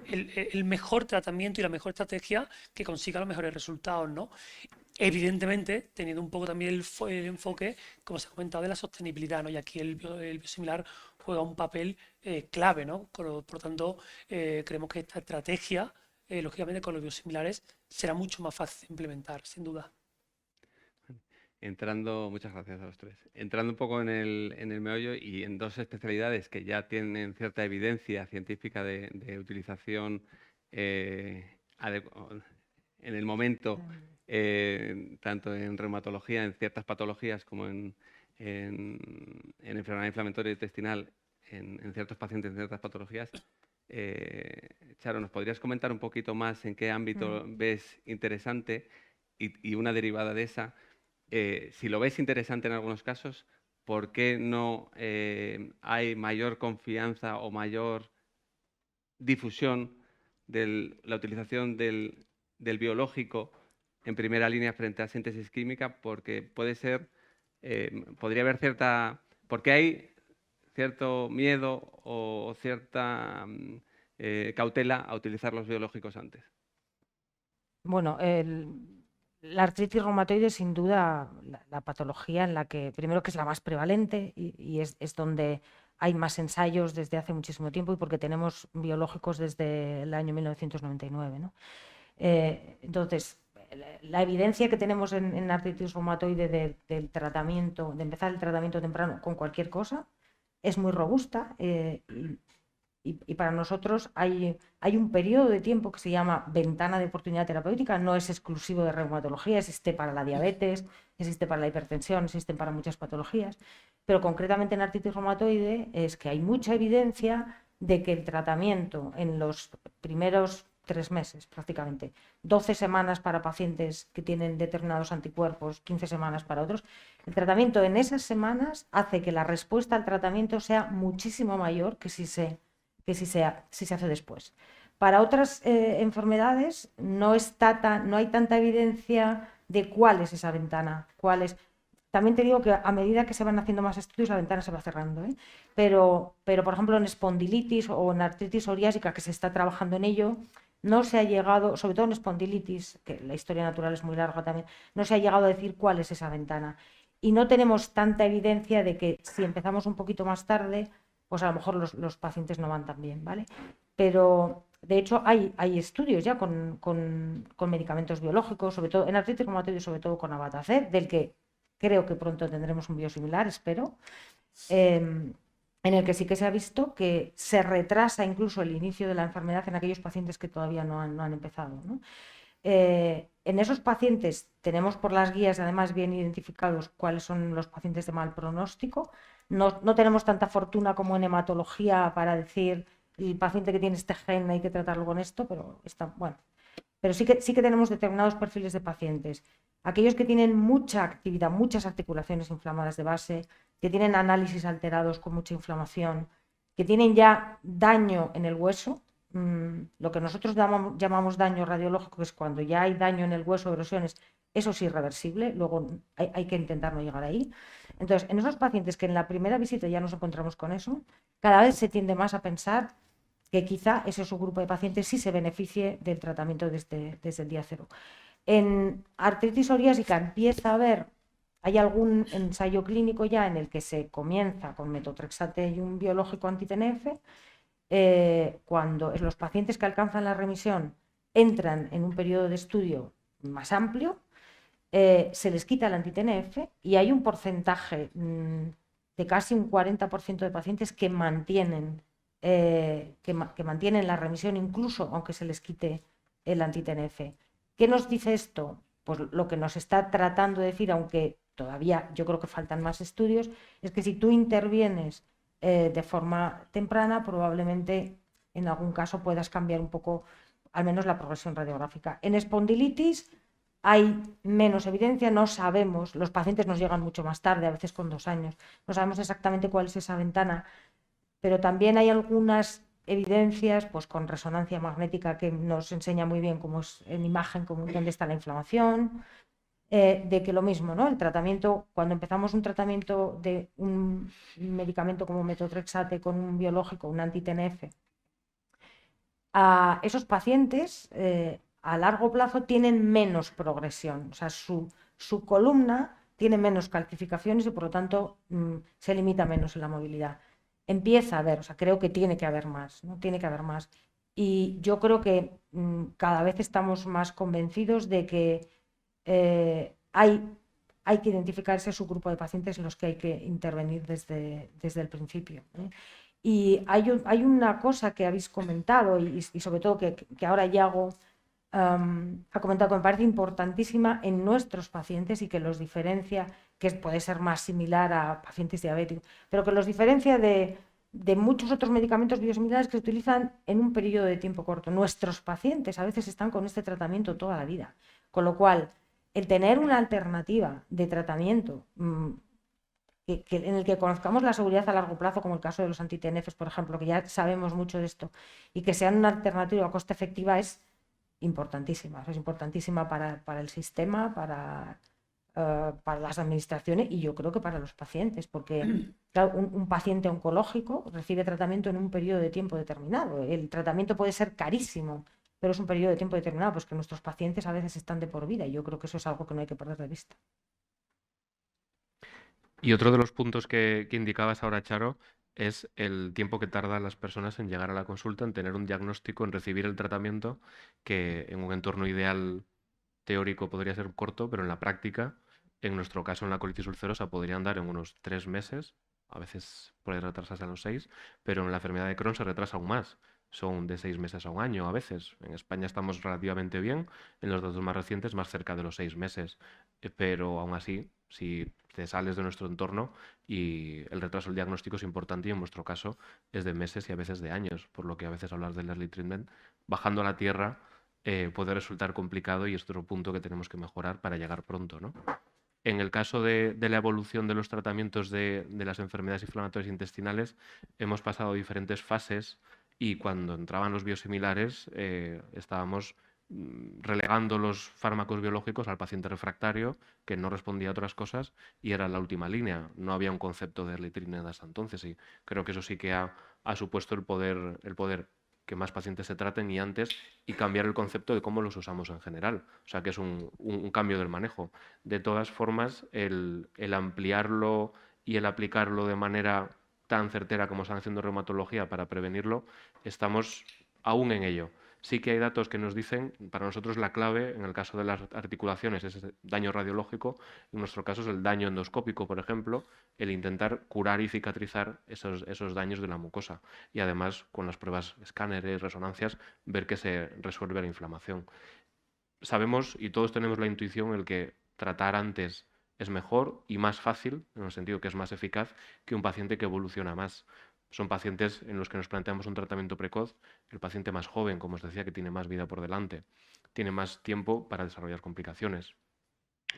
el mejor tratamiento y la mejor estrategia que consiga los mejores resultados, ¿no? Evidentemente, teniendo un poco también el enfoque, como se ha comentado, de la sostenibilidad, ¿no? Y aquí el biosimilar juega un papel clave, ¿no? Por tanto, creemos que esta estrategia, lógicamente con los biosimilares, será mucho más fácil de implementar, sin duda. Muchas gracias a los tres. Entrando un poco en el meollo y en dos especialidades que ya tienen cierta evidencia científica de utilización el momento, tanto en reumatología, en ciertas patologías, como en enfermedad inflamatoria intestinal, en ciertos pacientes, en ciertas patologías. Charo, ¿nos podrías comentar un poquito más en qué ámbito ves interesante y una derivada de esa? Si lo ves interesante en algunos casos, ¿por qué no hay mayor confianza o mayor difusión de la utilización del biológico en primera línea frente a síntesis química? Porque puede ser, podría haber cierta, porque hay cierto miedo o cierta cautela a utilizar los biológicos antes. Bueno, la artritis reumatoide es sin duda la patología en la que, primero, que es la más prevalente y es donde hay más ensayos desde hace muchísimo tiempo y porque tenemos biológicos desde el año 1999, ¿no? Entonces, la evidencia que tenemos en artritis reumatoide del tratamiento, de empezar el tratamiento temprano con cualquier cosa, es muy robusta. Y para nosotros hay un periodo de tiempo que se llama ventana de oportunidad terapéutica, no es exclusivo de reumatología, existe para la diabetes, existe para la hipertensión, existen para muchas patologías, pero concretamente en artritis reumatoide es que hay mucha evidencia de que el tratamiento en los primeros 3 meses, prácticamente, 12 semanas para pacientes que tienen determinados anticuerpos, 15 semanas para otros, el tratamiento en esas semanas hace que la respuesta al tratamiento sea muchísimo mayor que si se hace después. Para otras enfermedades no hay tanta evidencia de cuál es esa ventana, También te digo que a medida que se van haciendo más estudios la ventana se va cerrando, ¿eh? Pero, por ejemplo, en espondilitis o en artritis psoriásica, que se está trabajando en ello, no se ha llegado, sobre todo en espondilitis, que la historia natural es muy larga también, no se ha llegado a decir cuál es esa ventana. Y no tenemos tanta evidencia de que si empezamos un poquito más tarde, pues a lo mejor los pacientes no van tan bien, ¿vale? Pero, de hecho, hay estudios ya con medicamentos biológicos, sobre todo en artritis reumatoide, sobre todo con Abatacer, del que creo que pronto tendremos un biosimilar, espero, en el que sí que se ha visto que se retrasa incluso el inicio de la enfermedad en aquellos pacientes que todavía no han empezado, ¿no? En esos pacientes tenemos por las guías además bien identificados cuáles son los pacientes de mal pronóstico. No tenemos tanta fortuna como en hematología para decir el paciente que tiene este gen hay que tratarlo con esto, pero bueno. Pero sí que tenemos determinados perfiles de pacientes. Aquellos que tienen mucha actividad, muchas articulaciones inflamadas de base, que tienen análisis alterados con mucha inflamación, que tienen ya daño en el hueso. Lo que nosotros llamamos daño radiológico, que es cuando ya hay daño en el hueso, erosiones, eso es irreversible, luego hay que intentar no llegar ahí. Entonces, en esos pacientes que en la primera visita ya nos encontramos con eso, cada vez se tiende más a pensar que quizá ese subgrupo de pacientes sí se beneficie del tratamiento desde el día cero. En artritis psoriásica empieza a haber, hay algún ensayo clínico ya en el que se comienza con metotrexate y un biológico anti-TNF. Cuando los pacientes que alcanzan la remisión entran en un periodo de estudio más amplio, se les quita el anti-TNF y hay un porcentaje de casi un 40% de pacientes que mantienen la remisión incluso aunque se les quite el anti-TNF. ¿Qué nos dice esto? Pues lo que nos está tratando de decir, aunque todavía yo creo que faltan más estudios, es que si tú intervienes de forma temprana, probablemente en algún caso puedas cambiar un poco, al menos la progresión radiográfica. En espondilitis hay menos evidencia, no sabemos, los pacientes nos llegan mucho más tarde, a veces con 2 años, no sabemos exactamente cuál es esa ventana, pero también hay algunas evidencias pues, con resonancia magnética que nos enseña muy bien cómo es en imagen, dónde está la inflamación. De que lo mismo, ¿no? El tratamiento, cuando empezamos un tratamiento de un medicamento como metotrexate con un biológico, un anti-TNF, a esos pacientes a largo plazo tienen menos progresión, o sea, su columna tiene menos calcificaciones y por lo tanto se limita menos en la movilidad. Empieza a haber, o sea, creo que tiene que haber más, ¿no? Tiene que haber más. Y yo creo que cada vez estamos más convencidos de que hay que identificar ese subgrupo de pacientes en los que hay que intervenir desde el principio, ¿eh? Y hay una cosa que habéis comentado y sobre todo que ahora Yago ha comentado que me parece importantísima en nuestros pacientes y que los diferencia, que puede ser más similar a pacientes diabéticos, pero que los diferencia de muchos otros medicamentos biosimilares que se utilizan en un periodo de tiempo corto. Nuestros pacientes a veces están con este tratamiento toda la vida, con lo cual el tener una alternativa de tratamiento en el que conozcamos la seguridad a largo plazo, como el caso de los anti-TNFs, por ejemplo, que ya sabemos mucho de esto, y que sean una alternativa coste efectiva es importantísima. Es importantísima para el sistema, para las administraciones y yo creo que para los pacientes, porque claro, un paciente oncológico recibe tratamiento en un periodo de tiempo determinado. El tratamiento puede ser carísimo, pero es un periodo de tiempo determinado, pues que nuestros pacientes a veces están de por vida y yo creo que eso es algo que no hay que perder de vista. Y otro de los puntos que indicabas ahora, Charo, es el tiempo que tardan las personas en llegar a la consulta, en tener un diagnóstico, en recibir el tratamiento, que en un entorno ideal teórico podría ser corto, pero en la práctica, en nuestro caso en la colitis ulcerosa, podrían dar en unos 3 meses, a veces puede retrasarse a los 6, pero en la enfermedad de Crohn se retrasa aún más. Son de 6 meses a un año a veces. En España estamos relativamente bien, en los datos más recientes más cerca de los 6 meses, pero aún así, si te sales de nuestro entorno y el retraso del diagnóstico es importante y en vuestro caso es de meses y a veces de años, por lo que a veces hablar del early treatment, bajando a la tierra, puede resultar complicado y es otro punto que tenemos que mejorar para llegar pronto, ¿no? En el caso de la evolución de los tratamientos de las enfermedades inflamatorias intestinales, hemos pasado diferentes fases y cuando entraban los biosimilares estábamos relegando los fármacos biológicos al paciente refractario que no respondía a otras cosas y era la última línea. No había un concepto de early treatment hasta entonces y creo que eso sí que ha supuesto el poder que más pacientes se traten y antes y cambiar el concepto de cómo los usamos en general. O sea que es un cambio del manejo. De todas formas, el ampliarlo y el aplicarlo de manera tan certera como están haciendo reumatología para prevenirlo, estamos aún en ello. Sí que hay datos que nos dicen, para nosotros la clave, en el caso de las articulaciones, es el daño radiológico, en nuestro caso es el daño endoscópico, por ejemplo, el intentar curar y cicatrizar esos daños de la mucosa. Y además, con las pruebas escáneres, resonancias, ver que se resuelve la inflamación. Sabemos, y todos tenemos la intuición, el que tratar antes es mejor y más fácil, en el sentido que es más eficaz, que un paciente que evoluciona más. Son pacientes en los que nos planteamos un tratamiento precoz, el paciente más joven, como os decía, que tiene más vida por delante, tiene más tiempo para desarrollar complicaciones.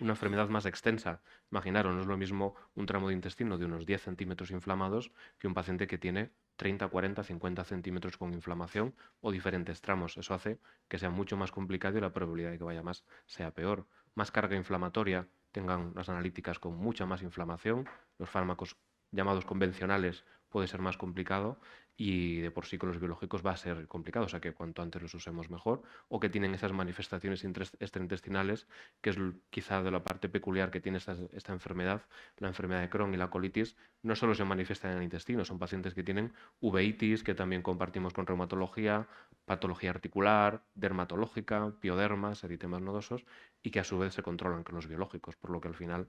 Una enfermedad más extensa, imaginaros, no es lo mismo un tramo de intestino de unos 10 centímetros inflamados que un paciente que tiene 30, 40, 50 centímetros con inflamación o diferentes tramos. Eso hace que sea mucho más complicado y la probabilidad de que vaya más sea peor. Más carga inflamatoria, tengan las analíticas con mucha más inflamación, los fármacos llamados convencionales puede ser más complicado y de por sí con los biológicos va a ser complicado, o sea que cuanto antes los usemos mejor, o que tienen esas manifestaciones extraintestinales, que es quizá de la parte peculiar que tiene esta enfermedad, la enfermedad de Crohn y la colitis, no solo se manifiestan en el intestino, son pacientes que tienen uveitis, que también compartimos con reumatología, patología articular, dermatológica, piodermas, eritemas nodosos, y que a su vez se controlan con los biológicos, por lo que al final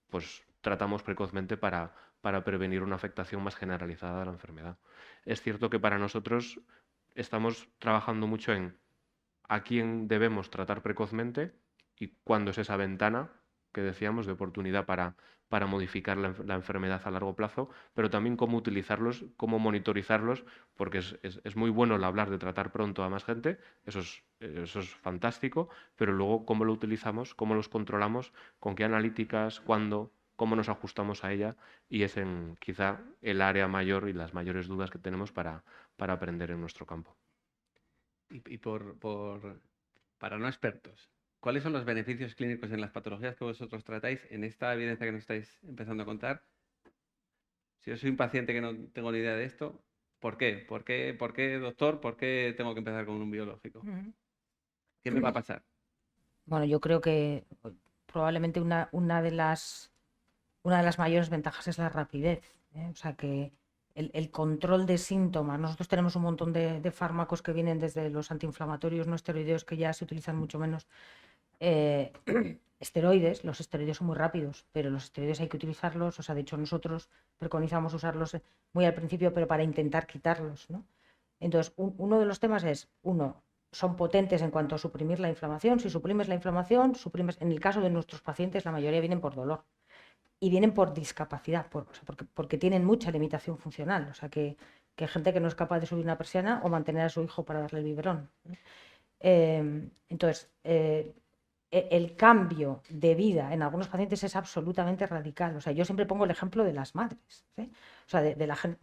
pues tratamos precozmente para prevenir una afectación más generalizada de la enfermedad. Es cierto que para nosotros estamos trabajando mucho en a quién debemos tratar precozmente y cuándo es esa ventana que decíamos de oportunidad para modificar la enfermedad a largo plazo, pero también cómo utilizarlos, cómo monitorizarlos, porque es muy bueno el hablar de tratar pronto a más gente, eso es fantástico, pero luego cómo lo utilizamos, cómo los controlamos, con qué analíticas, cuándo, cómo nos ajustamos a ella, y es en quizá el área mayor y las mayores dudas que tenemos para aprender en nuestro campo. Y para no expertos, ¿cuáles son los beneficios clínicos en las patologías que vosotros tratáis en esta evidencia que nos estáis empezando a contar? Si yo soy un paciente que no tengo ni idea de esto, ¿por qué? ¿Por qué, doctor? ¿Por qué tengo que empezar con un biológico? ¿Qué me va a pasar? Bueno, yo creo que probablemente una de las mayores ventajas es la rapidez, ¿eh? O sea que el control de síntomas. Nosotros tenemos un montón de fármacos que vienen desde los antiinflamatorios no esteroideos que ya se utilizan mucho menos. Esteroides, los esteroides son muy rápidos, pero los esteroides hay que utilizarlos, o sea, de hecho nosotros preconizamos usarlos muy al principio, pero para intentar quitarlos, ¿no? Entonces, uno de los temas es, son potentes en cuanto a suprimir la inflamación. Si suprimes la inflamación, en el caso de nuestros pacientes, la mayoría vienen por dolor y vienen por discapacidad, porque tienen mucha limitación funcional. O sea, que hay gente que no es capaz de subir una persiana o mantener a su hijo para darle el biberón. Entonces, el cambio de vida en algunos pacientes es absolutamente radical. O sea, yo siempre pongo el ejemplo de las madres. O sea, de la gente.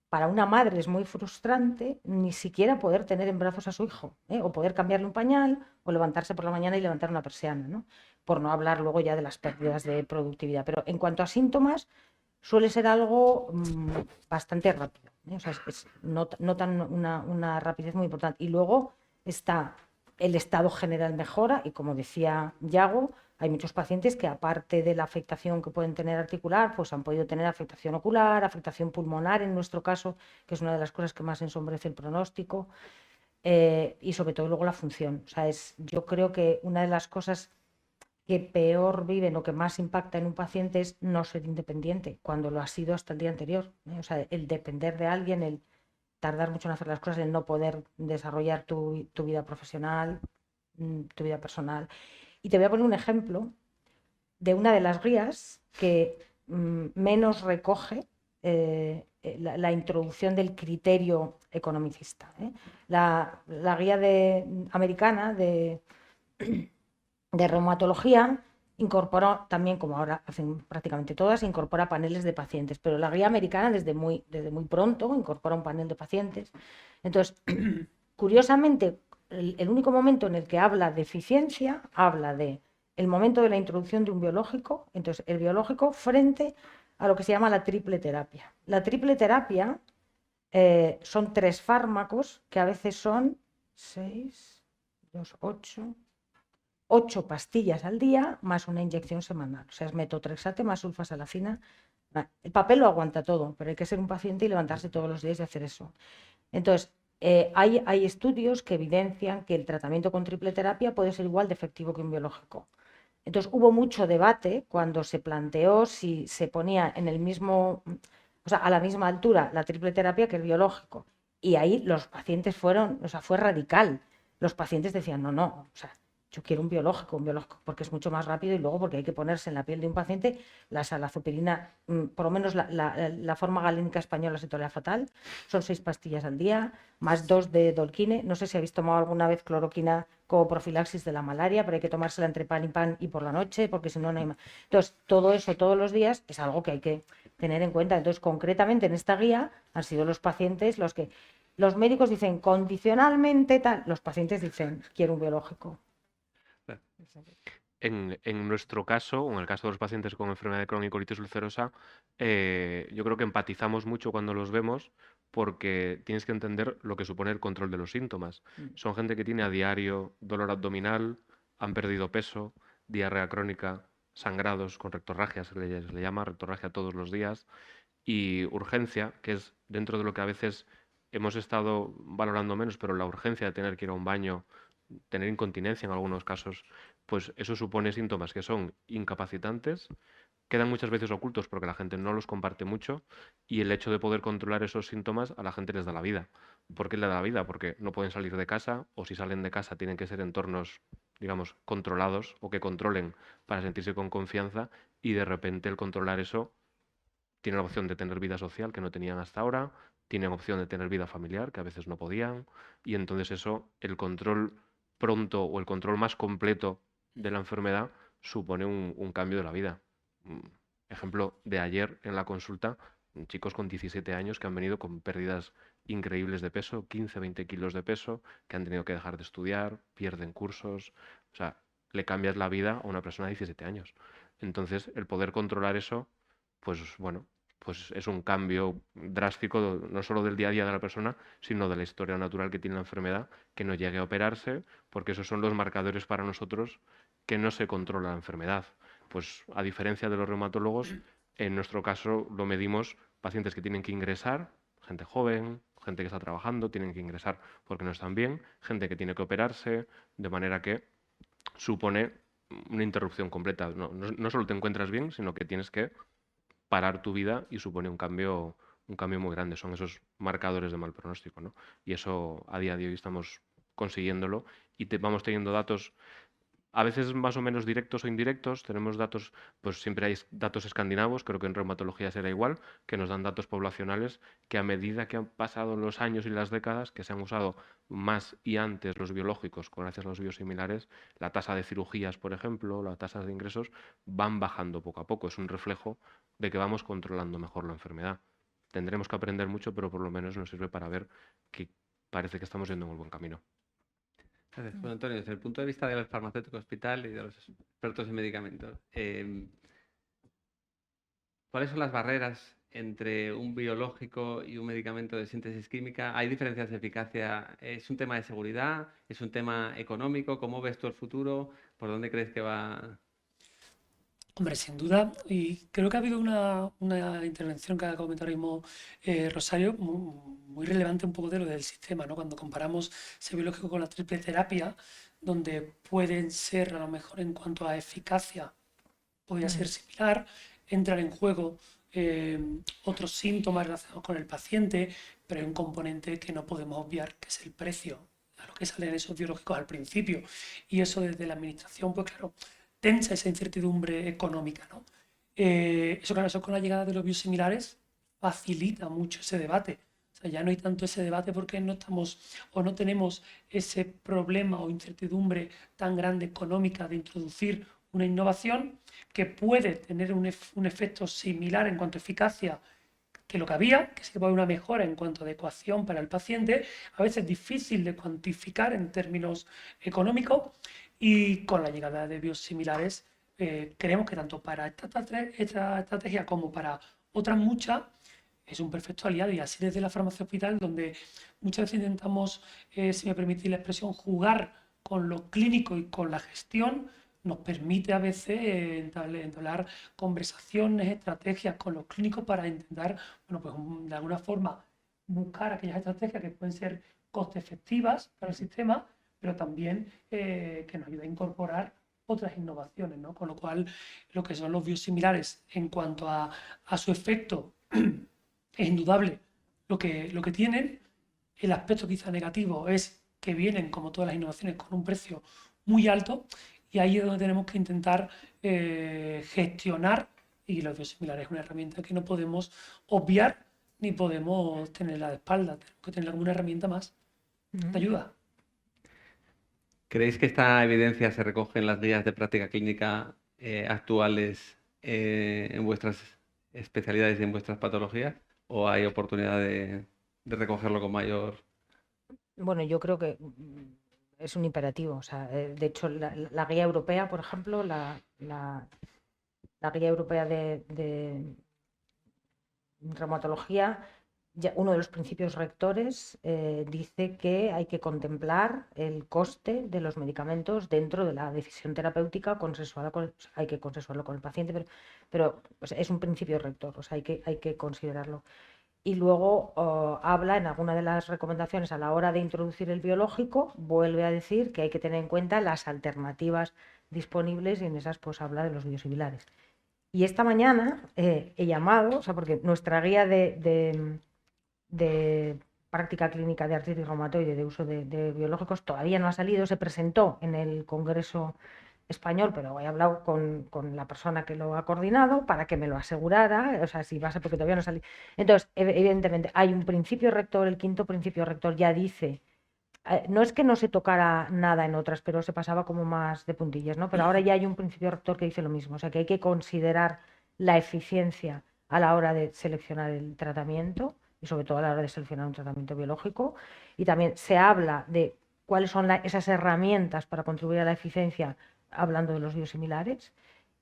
Para una madre es muy frustrante ni siquiera poder tener en brazos a su hijo, o poder cambiarle un pañal, o levantarse por la mañana y levantar una persiana, ¿no? Por no hablar luego ya de las pérdidas de productividad. Pero en cuanto a síntomas, suele ser algo bastante rápido, O sea, notan una rapidez muy importante. Y luego está el estado general mejora y, como decía Yago, hay muchos pacientes que, aparte de la afectación que pueden tener articular, pues han podido tener afectación ocular, afectación pulmonar en nuestro caso, que es una de las cosas que más ensombrece el pronóstico, y sobre todo luego la función. O sea, yo creo que una de las cosas que peor viven o que más impacta en un paciente es no ser independiente, cuando lo ha sido hasta el día anterior. O sea, el depender de alguien, el tardar mucho en hacer las cosas, el no poder desarrollar tu vida profesional, tu vida personal. Y te voy a poner un ejemplo de una de las guías que menos recoge la introducción del criterio economicista. La guía americana de reumatología incorporó también, como ahora hacen prácticamente todas, incorpora paneles de pacientes, pero la guía americana desde muy pronto incorpora un panel de pacientes. Entonces, curiosamente, el único momento en el que habla de eficiencia, habla de el momento de la introducción de un biológico, entonces el biológico frente a lo que se llama la triple terapia. La triple terapia son 3 fármacos que a veces son 6, 2, 8 pastillas al día más una inyección semanal. O sea, es metotrexate más sulfasalacina. El papel lo aguanta todo, pero hay que ser un paciente y levantarse todos los días y hacer eso. Entonces, hay estudios que evidencian que el tratamiento con triple terapia puede ser igual de efectivo que un biológico. Entonces, hubo mucho debate cuando se planteó si se ponía en el mismo, o sea, a la misma altura la triple terapia que el biológico. Y ahí los pacientes fue radical. Los pacientes decían, no, o sea, yo quiero un biológico, porque es mucho más rápido, y luego porque hay que ponerse en la piel de un paciente la salazopirina, por lo menos la forma galénica española se tolera fatal, son 6 pastillas al día, más 2 de Dolquine. No sé si habéis tomado alguna vez cloroquina como profilaxis de la malaria, pero hay que tomársela entre pan y pan y por la noche, porque si no, no hay más. Entonces, todo eso todos los días es algo que hay que tener en cuenta. Entonces, concretamente en esta guía han sido los pacientes los que los médicos dicen condicionalmente tal, los pacientes dicen quiero un biológico. En nuestro caso, o en el caso de los pacientes con enfermedad de Crohn y colitis ulcerosa, yo creo que empatizamos mucho cuando los vemos, porque tienes que entender lo que supone el control de los síntomas. Son gente que tiene a diario dolor abdominal, han perdido peso, diarrea crónica, sangrados con rectorragia, se le llama rectorragia todos los días, y urgencia, que es dentro de lo que a veces hemos estado valorando menos, pero la urgencia de tener que ir a un baño, tener incontinencia en algunos casos, pues eso supone síntomas que son incapacitantes, quedan muchas veces ocultos porque la gente no los comparte mucho, y el hecho de poder controlar esos síntomas a la gente les da la vida. ¿Por qué le da la vida? Porque no pueden salir de casa, o si salen de casa tienen que ser entornos, digamos, controlados o que controlen para sentirse con confianza, y de repente el controlar eso tienen la opción de tener vida social que no tenían hasta ahora, tienen opción de tener vida familiar que a veces no podían, y entonces eso, el control pronto o el control más completo de la enfermedad supone un cambio de la vida. Ejemplo de ayer en la consulta, chicos con 17 años que han venido con pérdidas increíbles de peso, 15, 20 kilos de peso, que han tenido que dejar de estudiar, pierden cursos, o sea, le cambias la vida a una persona de 17 años. Entonces, el poder controlar eso, pues bueno, pues es un cambio drástico no solo del día a día de la persona, sino de la historia natural que tiene la enfermedad, que no llegue a operarse, porque esos son los marcadores para nosotros que no se controla la enfermedad. Pues a diferencia de los reumatólogos, en nuestro caso lo medimos pacientes que tienen que ingresar, gente joven, gente que está trabajando, tienen que ingresar porque no están bien, gente que tiene que operarse, de manera que supone una interrupción completa. No solo te encuentras bien, sino que tienes que parar tu vida, y supone un cambio muy grande. Son esos marcadores de mal pronóstico, ¿no? Y eso a día de hoy estamos consiguiéndolo y vamos teniendo datos a veces más o menos directos o indirectos. Tenemos datos, pues siempre hay datos escandinavos, creo que en reumatología será igual, que nos dan datos poblacionales que a medida que han pasado los años y las décadas, que se han usado más y antes los biológicos, gracias a los biosimilares, la tasa de cirugías, por ejemplo, la tasa de ingresos, van bajando poco a poco. Es un reflejo de que vamos controlando mejor la enfermedad. Tendremos que aprender mucho, pero por lo menos nos sirve para ver que parece que estamos yendo en un buen camino. Gracias. Bueno, Antonio, desde el punto de vista del farmacéutico hospital y de los expertos en medicamentos, ¿cuáles son las barreras entre un biológico y un medicamento de síntesis química? ¿Hay diferencias de eficacia? ¿Es un tema de seguridad? ¿Es un tema económico? ¿Cómo ves tú el futuro? ¿Por dónde crees que va? Hombre, sin duda, y creo que ha habido una intervención que ha comentado ahora mismo Rosario, muy relevante un poco de lo del sistema, ¿no? Cuando comparamos ese biológico con la triple terapia, donde pueden ser, a lo mejor en cuanto a eficacia, podría ser similar, entran en juego otros síntomas relacionados con el paciente, pero hay un componente que no podemos obviar, que es el precio, a lo que salen esos biológicos al principio. Y eso desde la administración, pues claro, tensa esa incertidumbre económica, ¿no? Eso, claro, eso con la llegada de los biosimilares facilita mucho ese debate. O sea, ya no hay tanto ese debate porque no estamos o no tenemos ese problema o incertidumbre tan grande económica de introducir una innovación que puede tener un efecto similar en cuanto a eficacia que lo que había, que sí que puede haber una mejora en cuanto a adecuación para el paciente, a veces difícil de cuantificar en términos económicos, y con la llegada de biosimilares creemos que tanto para esta estrategia como para otras muchas es un perfecto aliado. Y así desde la farmacia hospital, donde muchas veces intentamos, si me permitís la expresión, jugar con lo clínico y con la gestión, nos permite a veces entablar conversaciones, estrategias con los clínicos para intentar, bueno, pues de alguna forma buscar aquellas estrategias que pueden ser coste efectivas para el sistema, pero también que nos ayude a incorporar otras innovaciones, ¿no? Con lo cual, lo que son los biosimilares en cuanto a su efecto es indudable lo que tienen. El aspecto quizá negativo es que vienen, como todas las innovaciones, con un precio muy alto, y ahí es donde tenemos que intentar gestionar, y los biosimilares es una herramienta que no podemos obviar ni podemos tenerla de espalda, tenemos que tenerla como una herramienta más de ayuda. ¿Creéis que esta evidencia se recoge en las guías de práctica clínica actuales en vuestras especialidades y en vuestras patologías? ¿O hay oportunidad de recogerlo con mayor? Bueno, yo creo que es un imperativo. O sea, de hecho, la guía europea, por ejemplo, la guía europea de reumatología, uno de los principios rectores dice que hay que contemplar el coste de los medicamentos dentro de la decisión terapéutica, hay que consensuarlo con el paciente, pero o sea, es un principio rector, o sea, hay que considerarlo. Y luego habla en alguna de las recomendaciones a la hora de introducir el biológico, vuelve a decir que hay que tener en cuenta las alternativas disponibles, y en esas pues habla de los biosimilares. Y esta mañana he llamado, o sea, porque nuestra guía de práctica clínica de artritis reumatoide de uso de biológicos todavía no ha salido, se presentó en el Congreso Español, pero he hablado con la persona que lo ha coordinado para que me lo asegurara, o sea, si va a ser porque todavía no ha salido. Entonces, evidentemente, hay un principio rector, el quinto principio rector ya dice, no es que no se tocara nada en otras, pero se pasaba como más de puntillas, ¿no? Pero ahora ya hay un principio rector que dice lo mismo, o sea, que hay que considerar la eficiencia a la hora de seleccionar el tratamiento, y sobre todo a la hora de seleccionar un tratamiento biológico, y también se habla de cuáles son esas herramientas para contribuir a la eficiencia, hablando de los biosimilares,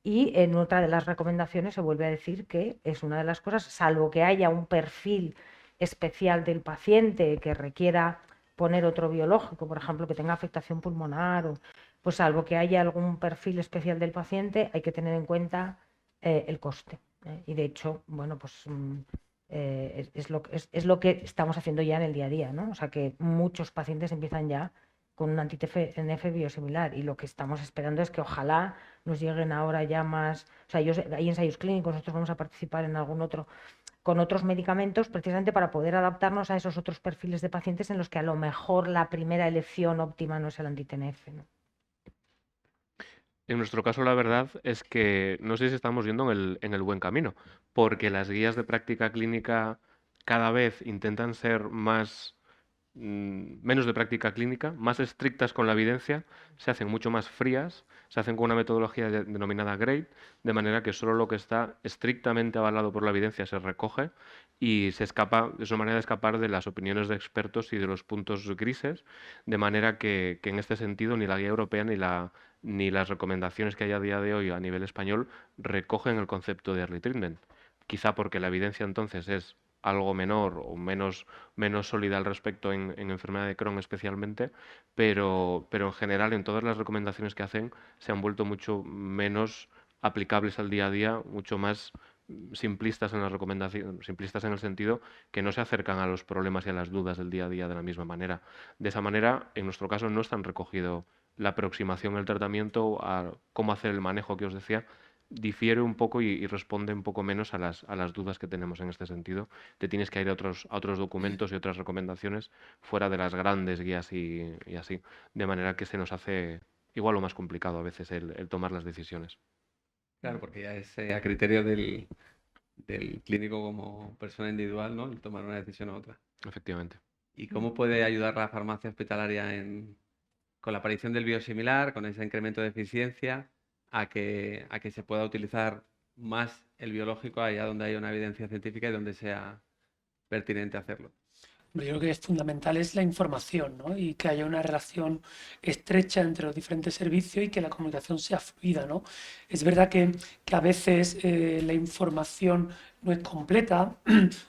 y en otra de las recomendaciones se vuelve a decir que es una de las cosas, salvo que haya un perfil especial del paciente que requiera poner otro biológico, por ejemplo, que tenga afectación pulmonar, pues salvo que haya algún perfil especial del paciente, hay que tener en cuenta el coste. Y de hecho, bueno, pues es lo que estamos haciendo ya en el día a día, ¿no? O sea, que muchos pacientes empiezan ya con un anti-TNF biosimilar, y lo que estamos esperando es que ojalá nos lleguen ahora ya más, o sea, hay ensayos clínicos, nosotros vamos a participar en algún otro, con otros medicamentos, precisamente para poder adaptarnos a esos otros perfiles de pacientes en los que a lo mejor la primera elección óptima no es el anti-TNF, ¿no? En nuestro caso, la verdad es que no sé si estamos yendo en el buen camino, porque las guías de práctica clínica cada vez intentan ser menos de práctica clínica, más estrictas con la evidencia, se hacen mucho más frías, se hacen con una metodología denominada GRADE, de manera que solo lo que está estrictamente avalado por la evidencia se recoge y se escapa, es una manera de escapar de las opiniones de expertos y de los puntos grises, de manera que en este sentido ni la guía europea ni las recomendaciones que hay a día de hoy a nivel español recogen el concepto de early treatment. Quizá porque la evidencia entonces es algo menor o menos sólida al respecto en enfermedad de Crohn especialmente, pero en general en todas las recomendaciones que hacen se han vuelto mucho menos aplicables al día a día, mucho más simplistas en las recomendaciones, simplistas en el sentido que no se acercan a los problemas y a las dudas del día a día de la misma manera. De esa manera, en nuestro caso, no están recogido la aproximación al tratamiento, a cómo hacer el manejo que os decía, difiere un poco y responde un poco menos a las dudas que tenemos en este sentido. Te tienes que ir a otros documentos y otras recomendaciones fuera de las grandes guías y así, de manera que se nos hace igual o más complicado a veces el tomar las decisiones. Claro, porque ya es a criterio del clínico como persona individual, ¿no? El tomar una decisión u otra. Efectivamente. ¿Y cómo puede ayudar la farmacia hospitalaria con la aparición del biosimilar, con ese incremento de eficiencia, a que se pueda utilizar más el biológico allá donde haya una evidencia científica y donde sea pertinente hacerlo? Yo creo que es fundamental es la información, ¿no? Y que haya una relación estrecha entre los diferentes servicios y que la comunicación sea fluida, ¿no? Es verdad que a veces la información no es completa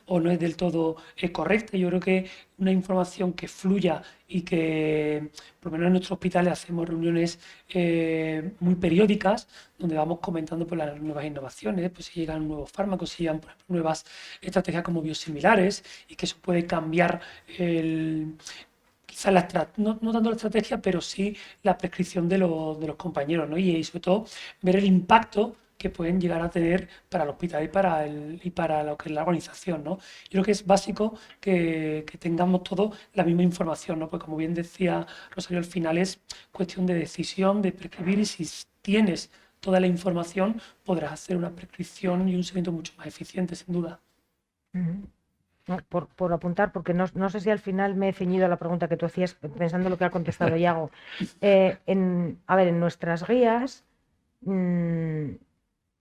o no es del todo correcta. Yo creo que una información que fluya y que, por lo menos en nuestros hospitales hacemos reuniones muy periódicas donde vamos comentando pues, las nuevas innovaciones, pues si llegan nuevos fármacos, si llegan por ejemplo, nuevas estrategias como biosimilares y que eso puede cambiar quizás no tanto la estrategia, pero sí la prescripción de los compañeros, ¿no? Y sobre todo ver el impacto que pueden llegar a tener para el hospital y para lo que es la organización, ¿no? Yo creo que es básico que tengamos todos la misma información, ¿no? Pues como bien decía Rosario, al final es cuestión de decisión, de prescribir y si tienes toda la información podrás hacer una prescripción y un seguimiento mucho más eficiente, sin duda. No, por apuntar, porque no sé si al final me he ceñido a la pregunta que tú hacías, pensando lo que ha contestado Iago. A ver, en nuestras guías,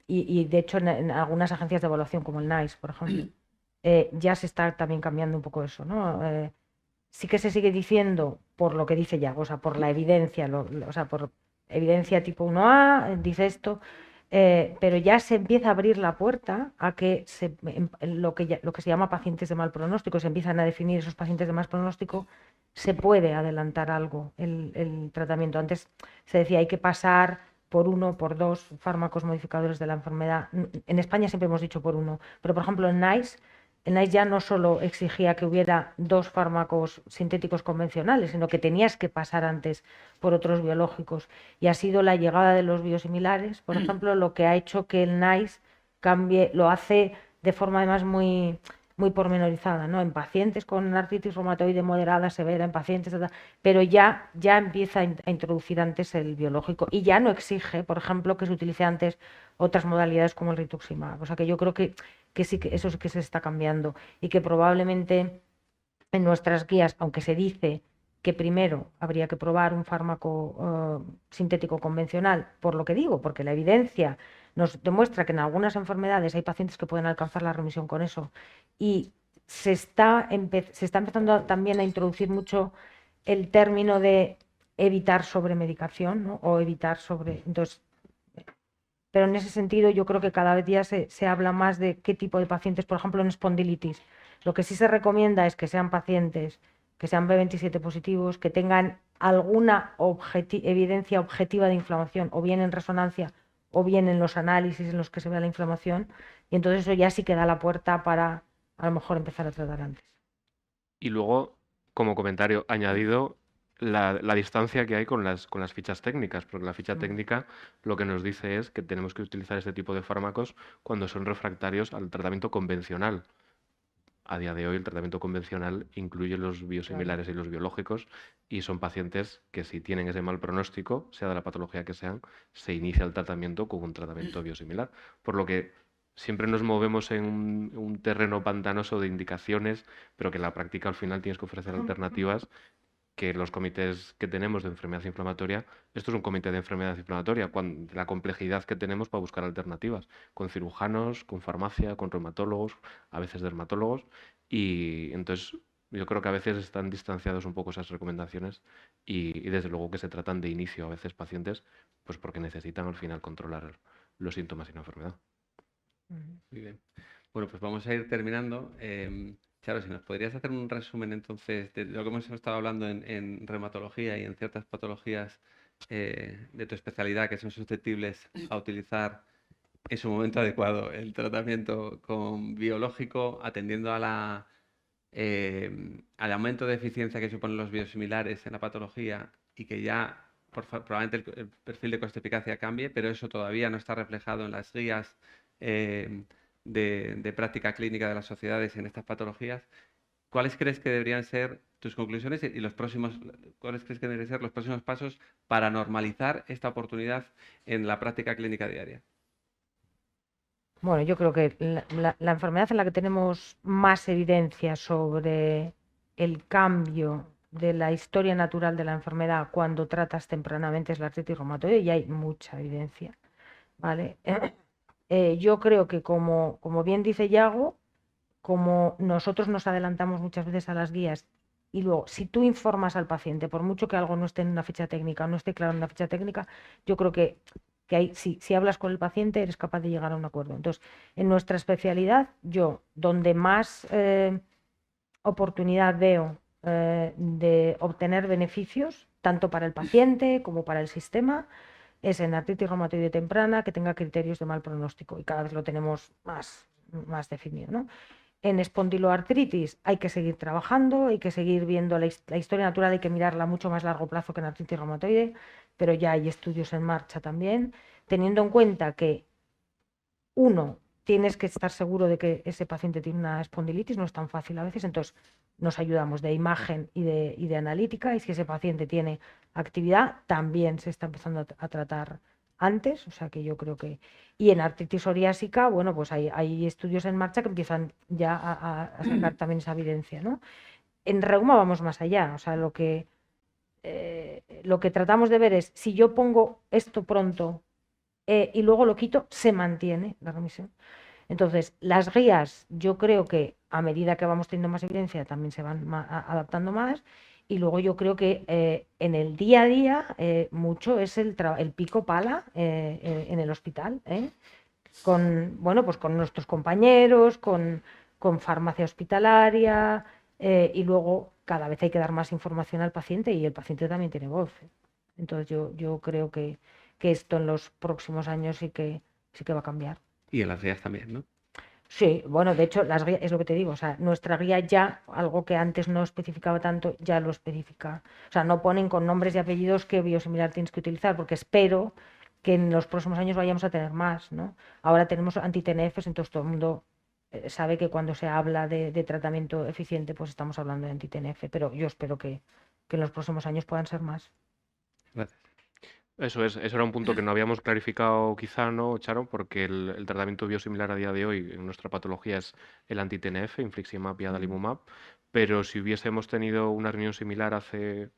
y de hecho en algunas agencias de evaluación, como el NICE, por ejemplo, ya se está también cambiando un poco eso, ¿no? Sí que se sigue diciendo, por lo que dice Iago, o sea, por la evidencia, o sea, por evidencia tipo 1A, dice esto. Pero ya se empieza a abrir la puerta a que lo que se llama pacientes de mal pronóstico, se empiezan a definir esos pacientes de mal pronóstico, se puede adelantar algo el tratamiento. Antes se decía hay que pasar por 1, por 2 fármacos modificadores de la enfermedad. En España siempre hemos dicho por 1, pero por ejemplo en NICE ya no solo exigía que hubiera 2 fármacos sintéticos convencionales, sino que tenías que pasar antes por otros biológicos. Y ha sido la llegada de los biosimilares, por ejemplo, lo que ha hecho que el NICE cambie, lo hace de forma además muy pormenorizada, ¿no? En pacientes con artritis reumatoide moderada, severa, en pacientes, pero ya empieza a introducir antes el biológico y ya no exige, por ejemplo, que se utilice antes otras modalidades como el rituximab. O sea que yo creo que sí que eso sí que se está cambiando y que probablemente en nuestras guías, aunque se dice que primero habría que probar un fármaco sintético convencional, por lo que digo, porque la evidencia nos demuestra que en algunas enfermedades hay pacientes que pueden alcanzar la remisión con eso y se está empezando también a introducir mucho el término de evitar sobremedicación, ¿no? O evitar entonces, pero en ese sentido yo creo que cada vez ya se habla más de qué tipo de pacientes, por ejemplo en espondilitis. Lo que sí se recomienda es que sean pacientes que sean B27 positivos, que tengan alguna evidencia objetiva de inflamación, o bien en resonancia, o bien en los análisis en los que se vea la inflamación, y entonces eso ya sí que da la puerta para a lo mejor empezar a tratar antes. Y luego, como comentario añadido, la distancia que hay con las fichas técnicas, porque la ficha técnica lo que nos dice es que tenemos que utilizar este tipo de fármacos cuando son refractarios al tratamiento convencional. a día de hoy el tratamiento convencional incluye los biosimilares y los biológicos, y son pacientes que, si tienen ese mal pronóstico, sea de la patología que sean, se inicia el tratamiento con un tratamiento biosimilar. Por lo que siempre nos movemos en un terreno pantanoso de indicaciones, pero que en la práctica al final tienes que ofrecer alternativas, que los comités que tenemos de enfermedad inflamatoria, esto es un comité de enfermedad inflamatoria, la complejidad que tenemos para buscar alternativas, con cirujanos, con farmacia, con reumatólogos, a veces dermatólogos, y entonces yo creo que a veces están distanciados un poco esas recomendaciones, y desde luego que se tratan de inicio a veces pacientes, pues porque necesitan al final controlar los síntomas y la enfermedad. Muy bien. Bueno, pues vamos a ir terminando. Charo, si nos podrías hacer un resumen entonces de lo que hemos estado hablando en reumatología y en ciertas patologías de tu especialidad que son susceptibles a utilizar en su momento adecuado el tratamiento con biológico, atendiendo a al aumento de eficiencia que suponen los biosimilares en la patología, y que ya probablemente el perfil de coste-eficacia cambie, pero eso todavía no está reflejado en las guías de práctica clínica de las sociedades en estas patologías. ¿Cuáles crees que deberían ser tus conclusiones y cuáles crees que deberían ser los próximos pasos para normalizar esta oportunidad en la práctica clínica diaria? Bueno, yo creo que la enfermedad en la que tenemos más evidencia sobre el cambio de la historia natural de la enfermedad cuando tratas tempranamente es la artritis reumatoide, y hay mucha evidencia, ¿vale? Yo creo que, como bien dice Yago, como nosotros nos adelantamos muchas veces a las guías, y luego, si tú informas al paciente, por mucho que algo no esté en una ficha técnica o no esté claro en una ficha técnica, yo creo que si hablas con el paciente eres capaz de llegar a un acuerdo. Entonces, en nuestra especialidad, yo, donde más oportunidad veo de obtener beneficios, tanto para el paciente como para el sistema, es en artritis reumatoide temprana que tenga criterios de mal pronóstico, y cada vez lo tenemos más definido, ¿no? En espondiloartritis hay que seguir trabajando, hay que seguir viendo la historia natural, hay que mirarla a mucho más largo plazo que en artritis reumatoide, pero ya hay estudios en marcha también, teniendo en cuenta que, uno, tienes que estar seguro de que ese paciente tiene una espondilitis, no es tan fácil a veces, entonces nos ayudamos de imagen y de analítica, y si ese paciente tiene actividad, también se está empezando a tratar antes, o sea que yo creo que... Y en artritis psoriásica, bueno, pues hay estudios en marcha que empiezan ya a sacar también esa evidencia, ¿no? En reuma vamos más allá, o sea, lo que tratamos de ver es, si yo pongo esto pronto y luego lo quito, se mantiene la remisión. Entonces, las guías, yo creo que a medida que vamos teniendo más evidencia también se van adaptando más, y luego yo creo que en el día a día mucho es el pico pala en el hospital, bueno, pues con nuestros compañeros, con farmacia hospitalaria, y luego cada vez hay que dar más información al paciente, y el paciente también tiene voz. Entonces yo creo que esto en los próximos años sí que va a cambiar. Y en las guías también, ¿no? Sí, bueno, de hecho, las guías, es lo que te digo, o sea, nuestra guía ya, algo que antes no especificaba tanto, ya lo especifica. O sea, no ponen con nombres y apellidos qué biosimilar tienes que utilizar, porque espero que en los próximos años vayamos a tener más, ¿no? Ahora tenemos anti-TNFs, entonces todo el mundo sabe que cuando se habla de tratamiento eficiente, pues estamos hablando de anti-TNF, pero yo espero que en los próximos años puedan ser más. Gracias. Eso era un punto que no habíamos clarificado quizá, ¿no, Charo? Porque el tratamiento biosimilar a día de hoy en nuestra patología es el anti-TNF, infliximab y adalimumab, pero si hubiésemos tenido una reunión similar hace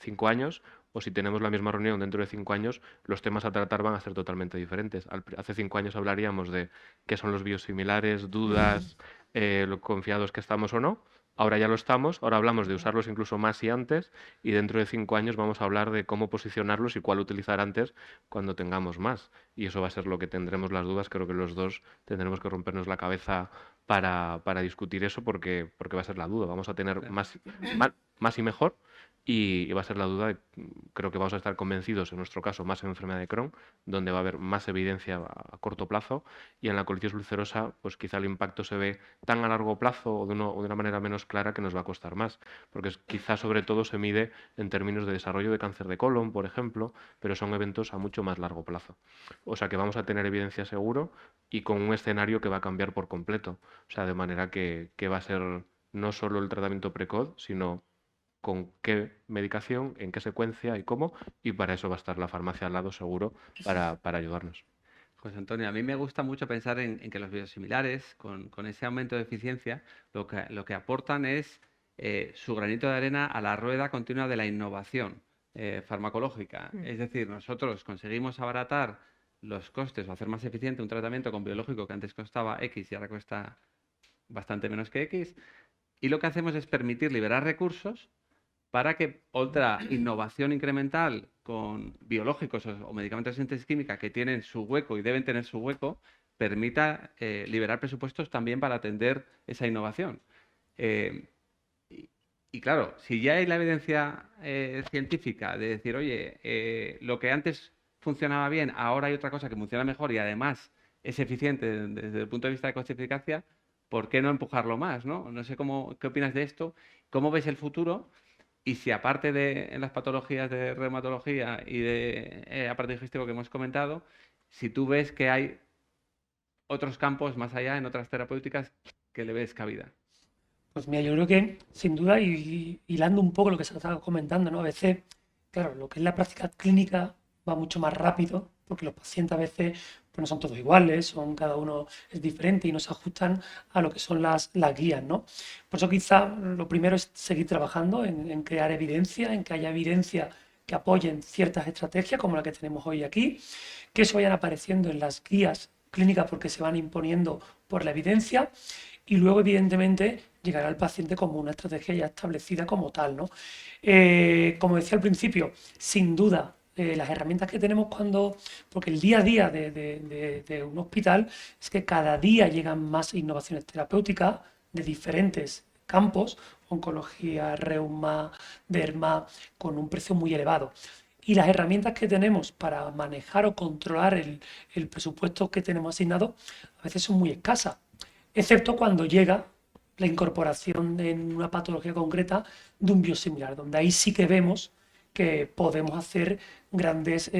5 años, o si tenemos la misma reunión dentro de 5 años, los temas a tratar van a ser totalmente diferentes. Hace 5 años hablaríamos de qué son los biosimilares, dudas, lo confiados que estamos o no. Ahora ya lo estamos, ahora hablamos de usarlos incluso más y antes, y dentro de 5 años vamos a hablar de cómo posicionarlos y cuál utilizar antes cuando tengamos más. Y eso va a ser lo que tendremos las dudas. Creo que los dos tendremos que rompernos la cabeza para discutir eso, porque va a ser la duda. Vamos a tener más y mejor, y va a ser la duda, creo que vamos a estar convencidos, en nuestro caso, más en enfermedad de Crohn, donde va a haber más evidencia a corto plazo, y en la colitis ulcerosa, pues quizá el impacto se ve tan a largo plazo o de una manera menos clara que nos va a costar más, porque quizá sobre todo se mide en términos de desarrollo de cáncer de colon, por ejemplo, pero son eventos a mucho más largo plazo. O sea que vamos a tener evidencia seguro y con un escenario que va a cambiar por completo. O sea, de manera que va a ser no solo el tratamiento precoz, sino con qué medicación, en qué secuencia y cómo, y para eso va a estar la farmacia al lado seguro para ayudarnos. Pues Antonio, a mí me gusta mucho pensar en que los biosimilares, con ese aumento de eficiencia, lo que aportan es su granito de arena a la rueda continua de la innovación farmacológica. Es decir, nosotros conseguimos abaratar los costes o hacer más eficiente un tratamiento con biológico que antes costaba X y ahora cuesta bastante menos que X, y lo que hacemos es permitir liberar recursos para que otra innovación incremental con biológicos o medicamentos de síntesis química que tienen su hueco y deben tener su hueco, permita liberar presupuestos también para atender esa innovación. Y claro, si ya hay la evidencia científica de decir, oye, lo que antes funcionaba bien, ahora hay otra cosa que funciona mejor y además es eficiente desde el punto de vista de coste-eficacia, ¿por qué no empujarlo más? No sé qué opinas de esto, cómo ves el futuro y si aparte de en las patologías de reumatología y de aparato digestivo que hemos comentado, si tú ves que hay otros campos más allá en otras terapéuticas que le ves cabida. Pues mira, yo creo que sin duda, y hilando un poco lo que se estaba comentando, ¿no? A veces, claro, lo que es la práctica clínica va mucho más rápido, porque los pacientes a veces pues no son todos iguales, cada uno es diferente y no se ajustan a lo que son las guías, ¿no? Por eso quizá lo primero es seguir trabajando en crear evidencia, en que haya evidencia que apoyen ciertas estrategias como la que tenemos hoy aquí, que eso vayan apareciendo en las guías clínicas porque se van imponiendo por la evidencia y luego, evidentemente, llegará al paciente como una estrategia ya establecida como tal, ¿no? Como decía al principio, sin duda, las herramientas que tenemos porque el día a día de un hospital es que cada día llegan más innovaciones terapéuticas de diferentes campos, oncología, reuma, derma, con un precio muy elevado. Y las herramientas que tenemos para manejar o controlar el presupuesto que tenemos asignado a veces son muy escasas, excepto cuando llega la incorporación en una patología concreta de un biosimilar, donde ahí sí que vemos que podemos hacer grandes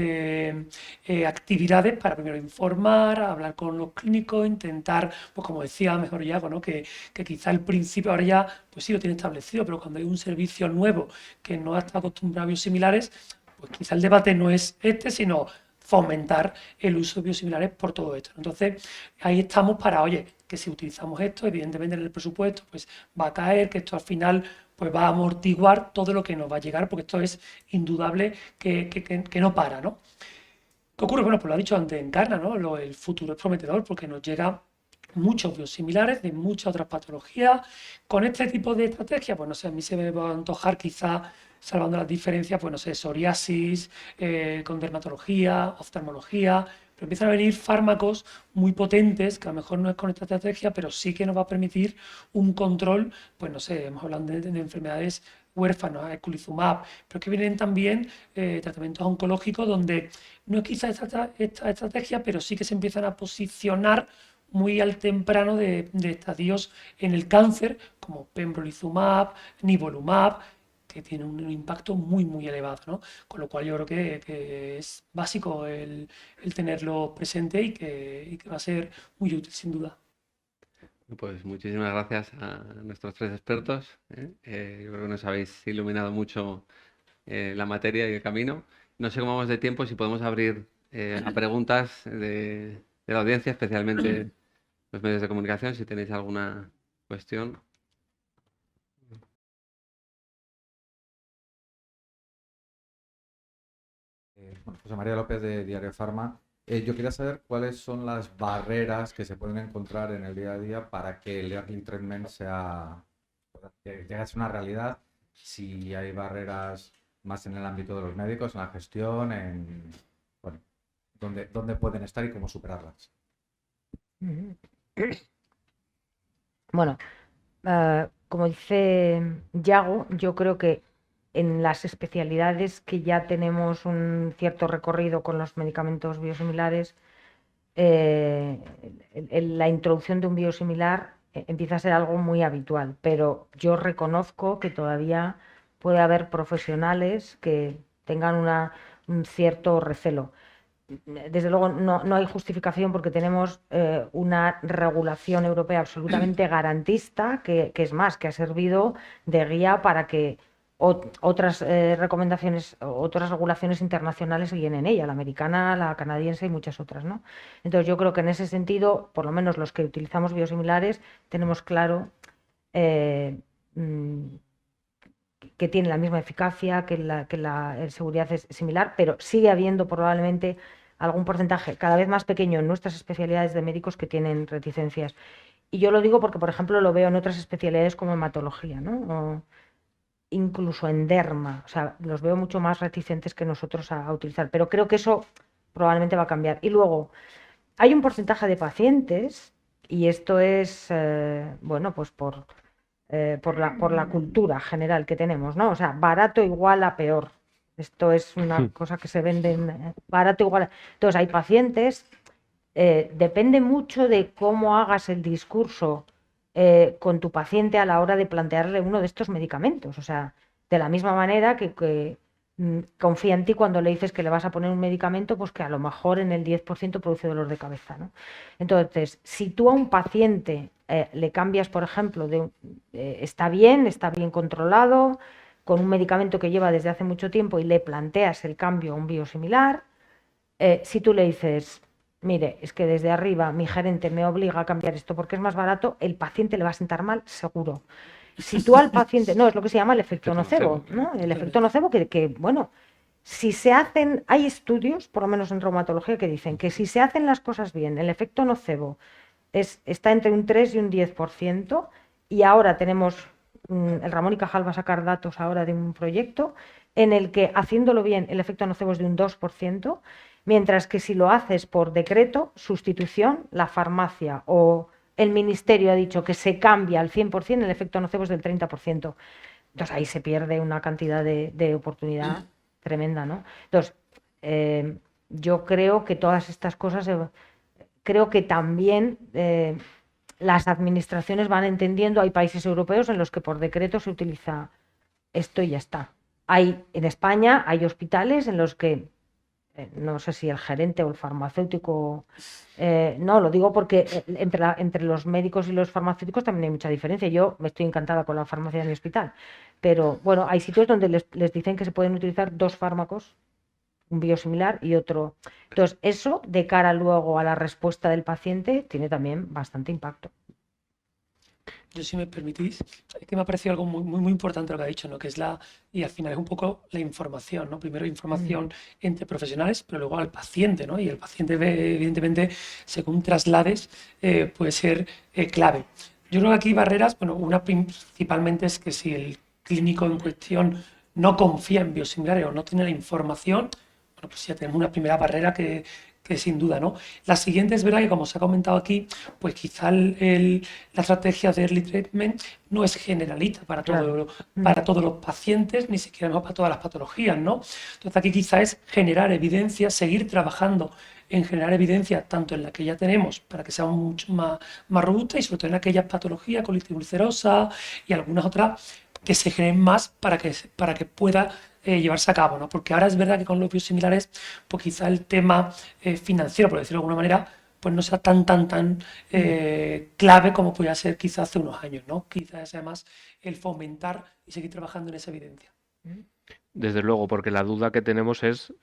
actividades para primero informar, hablar con los clínicos, intentar, pues como decía mejor Iago, ¿no? que quizá al principio, ahora ya, pues sí lo tiene establecido, pero cuando hay un servicio nuevo que no está acostumbrado a biosimilares, pues quizá el debate no es este, sino fomentar el uso de biosimilares por todo esto. Entonces, ahí estamos para, oye, que si utilizamos esto, evidentemente en el presupuesto pues va a caer, que esto al final pues va a amortiguar todo lo que nos va a llegar, porque esto es indudable que no para, ¿no? ¿Qué ocurre? Bueno, pues lo ha dicho antes Encarna, ¿no? El futuro es prometedor porque nos llega muchos biosimilares de muchas otras patologías. Con este tipo de estrategia, pues no sé, a mí se me va a antojar quizá, salvando las diferencias, pues no sé, psoriasis, con dermatología, oftalmología, pero empiezan a venir fármacos muy potentes, que a lo mejor no es con esta estrategia, pero sí que nos va a permitir un control, pues no sé, hemos hablado de enfermedades huérfanos, eculizumab, pero que vienen también tratamientos oncológicos donde no es quizá esta estrategia, pero sí que se empiezan a posicionar muy al temprano de estadios en el cáncer, como pembrolizumab, nivolumab, que tiene un impacto muy, muy elevado, ¿no? Con lo cual yo creo que es básico el tenerlo presente y que va a ser muy útil, sin duda. Pues muchísimas gracias a nuestros tres expertos. Yo creo que nos habéis iluminado mucho la materia y el camino. No sé cómo vamos de tiempo, si podemos abrir a preguntas de la audiencia, especialmente los medios de comunicación, si tenéis alguna cuestión. Bueno, José María López de Diario Farma. Yo quería saber cuáles son las barreras que se pueden encontrar en el día a día para que el early treatment que llegue a ser una realidad, si hay barreras más en el ámbito de los médicos, en la gestión, bueno, dónde pueden estar y cómo superarlas. Bueno, como dice Yago, yo creo que en las especialidades que ya tenemos un cierto recorrido con los medicamentos biosimilares, la introducción de un biosimilar empieza a ser algo muy habitual, pero yo reconozco que todavía puede haber profesionales que tengan un cierto recelo. Desde luego no hay justificación porque tenemos una regulación europea absolutamente garantista que es más, que ha servido de guía para que otras recomendaciones, otras regulaciones internacionales siguen en ella, la americana, la canadiense y muchas otras, ¿no? Entonces yo creo que en ese sentido, por lo menos los que utilizamos biosimilares, tenemos claro que tiene la misma eficacia, que la seguridad es similar, pero sigue habiendo probablemente algún porcentaje cada vez más pequeño en nuestras especialidades de médicos que tienen reticencias. Y yo lo digo porque, por ejemplo, lo veo en otras especialidades como hematología, ¿no? O incluso en derma, o sea, los veo mucho más reticentes que nosotros a utilizar, pero creo que eso probablemente va a cambiar. Y luego, hay un porcentaje de pacientes, y esto es, bueno, pues por la cultura general que tenemos, ¿no? O sea, barato igual a peor. Esto es una cosa que se vende barato igual a... Entonces, hay pacientes, depende mucho de cómo hagas el discurso con tu paciente a la hora de plantearle uno de estos medicamentos. O sea, de la misma manera que confía en ti cuando le dices que le vas a poner un medicamento, pues que a lo mejor en el 10% produce dolor de cabeza, ¿no? Entonces, si tú a un paciente le cambias, por ejemplo, está bien controlado, con un medicamento que lleva desde hace mucho tiempo y le planteas el cambio a un biosimilar, si tú le dices, mire, es que desde arriba mi gerente me obliga a cambiar esto porque es más barato, el paciente le va a sentar mal, seguro. Si tú al paciente, no, es lo que se llama el efecto nocebo, ¿no? El efecto nocebo que, bueno, si se hacen, hay estudios, por lo menos en reumatología, que dicen que si se hacen las cosas bien, el efecto nocebo está entre un 3 y un 10%, y ahora tenemos, el Ramón y Cajal va a sacar datos ahora de un proyecto en el que haciéndolo bien el efecto nocebo es de un 2%, mientras que si lo haces por decreto, sustitución, la farmacia o el ministerio ha dicho que se cambia al 100%, el efecto nocebo es del 30%. Entonces ahí se pierde una cantidad de oportunidad tremenda, ¿no? Entonces, yo creo que todas estas cosas, creo que también las administraciones van entendiendo, hay países europeos en los que por decreto se utiliza esto y ya está. En España hay hospitales en los que no sé si el gerente o el farmacéutico, no, lo digo porque entre los médicos y los farmacéuticos también hay mucha diferencia. Yo me estoy encantada con la farmacia de mi hospital, pero bueno, hay sitios donde les dicen que se pueden utilizar 2 fármacos, un biosimilar y otro. Entonces, eso de cara luego a la respuesta del paciente tiene también bastante impacto. Yo, si me permitís, es que me ha parecido algo muy importante lo que ha dicho, ¿no? Que es y al final es un poco la información, ¿no? Primero información entre profesionales, pero luego al paciente, ¿no? Y el paciente, evidentemente, según traslades, puede ser clave. Yo creo que aquí barreras, bueno, una principalmente es que si el clínico en cuestión no confía en biosimilares o no tiene la información, bueno, pues ya tenemos una primera barrera que sin duda, ¿no? La siguiente es verdad que, como se ha comentado aquí, pues quizá la estrategia de early treatment no es generalista para todos los pacientes, ni siquiera para todas las patologías, ¿no? Entonces aquí quizá es generar evidencia, seguir trabajando en generar evidencia tanto en la que ya tenemos para que sea mucho más robusta y sobre todo en aquellas patologías, colitis ulcerosa y algunas otras que se generen más para que pueda llevarse a cabo, ¿no? Porque ahora es verdad que con los biosimilares, pues quizá el tema financiero, por decirlo de alguna manera, pues no sea tan clave como podía ser quizá hace unos años, ¿no? Quizás sea más el fomentar y seguir trabajando en esa evidencia. Desde luego, porque la duda que tenemos es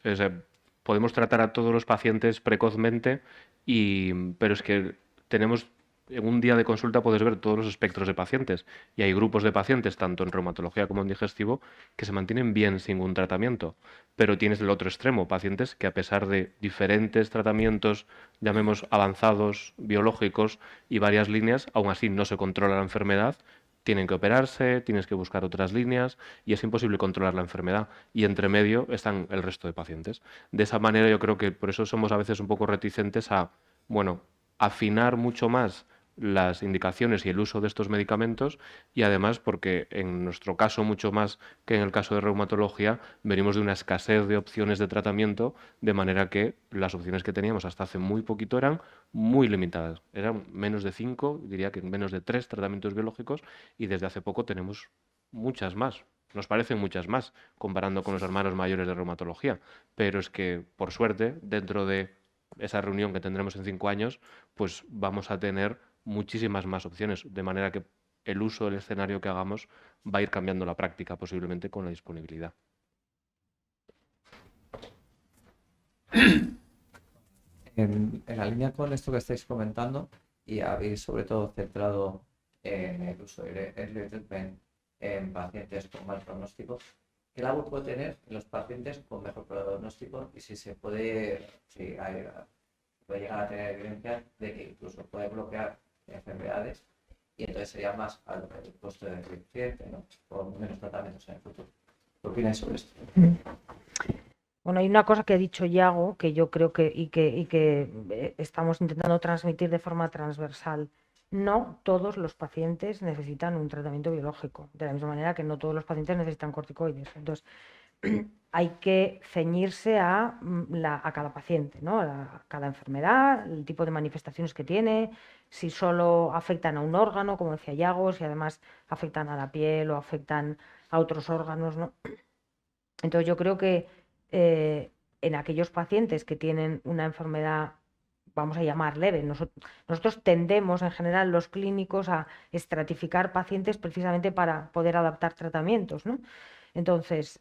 podemos tratar a todos los pacientes precozmente, pero es que tenemos... En un día de consulta puedes ver todos los espectros de pacientes y hay grupos de pacientes, tanto en reumatología como en digestivo, que se mantienen bien sin un tratamiento. Pero tienes el otro extremo, pacientes que a pesar de diferentes tratamientos, llamemos avanzados, biológicos y varias líneas, aún así no se controla la enfermedad, tienen que operarse, tienes que buscar otras líneas y es imposible controlar la enfermedad. Y entre medio están el resto de pacientes. De esa manera yo creo que por eso somos a veces un poco reticentes a, bueno, afinar mucho más las indicaciones y el uso de estos medicamentos, y además porque en nuestro caso, mucho más que en el caso de reumatología, venimos de una escasez de opciones de tratamiento, de manera que las opciones que teníamos hasta hace muy poquito eran muy limitadas. Eran menos de 5, diría que menos de 3 tratamientos biológicos, y desde hace poco tenemos muchas más. Nos parecen muchas más comparando con los hermanos mayores de reumatología, pero es que, por suerte, dentro de esa reunión que tendremos en 5 años, pues vamos a tener muchísimas más opciones, de manera que el uso del escenario que hagamos va a ir cambiando la práctica, posiblemente con la disponibilidad. En la línea con esto que estáis comentando, y habéis sobre todo centrado en el uso de early treatment en pacientes con mal pronóstico, ¿qué labor puede tener en los pacientes con mejor pronóstico? Y si se puede, puede llegar a tener evidencia de que incluso puede bloquear enfermedades, y entonces sería más al costo del paciente, ¿no? Con menos tratamientos en el futuro. ¿Qué opináis sobre esto? Bueno, hay una cosa que ha dicho Yago que yo creo que estamos intentando transmitir de forma transversal. No todos los pacientes necesitan un tratamiento biológico, de la misma manera que no todos los pacientes necesitan corticoides. Entonces, hay que ceñirse a cada paciente, ¿no? A cada enfermedad, el tipo de manifestaciones que tiene, si solo afectan a un órgano, como decía Yago, si además afectan a la piel o afectan a otros órganos, ¿no? Entonces, yo creo que en aquellos pacientes que tienen una enfermedad, vamos a llamar leve, nosotros tendemos en general los clínicos a estratificar pacientes precisamente para poder adaptar tratamientos, ¿no? Entonces,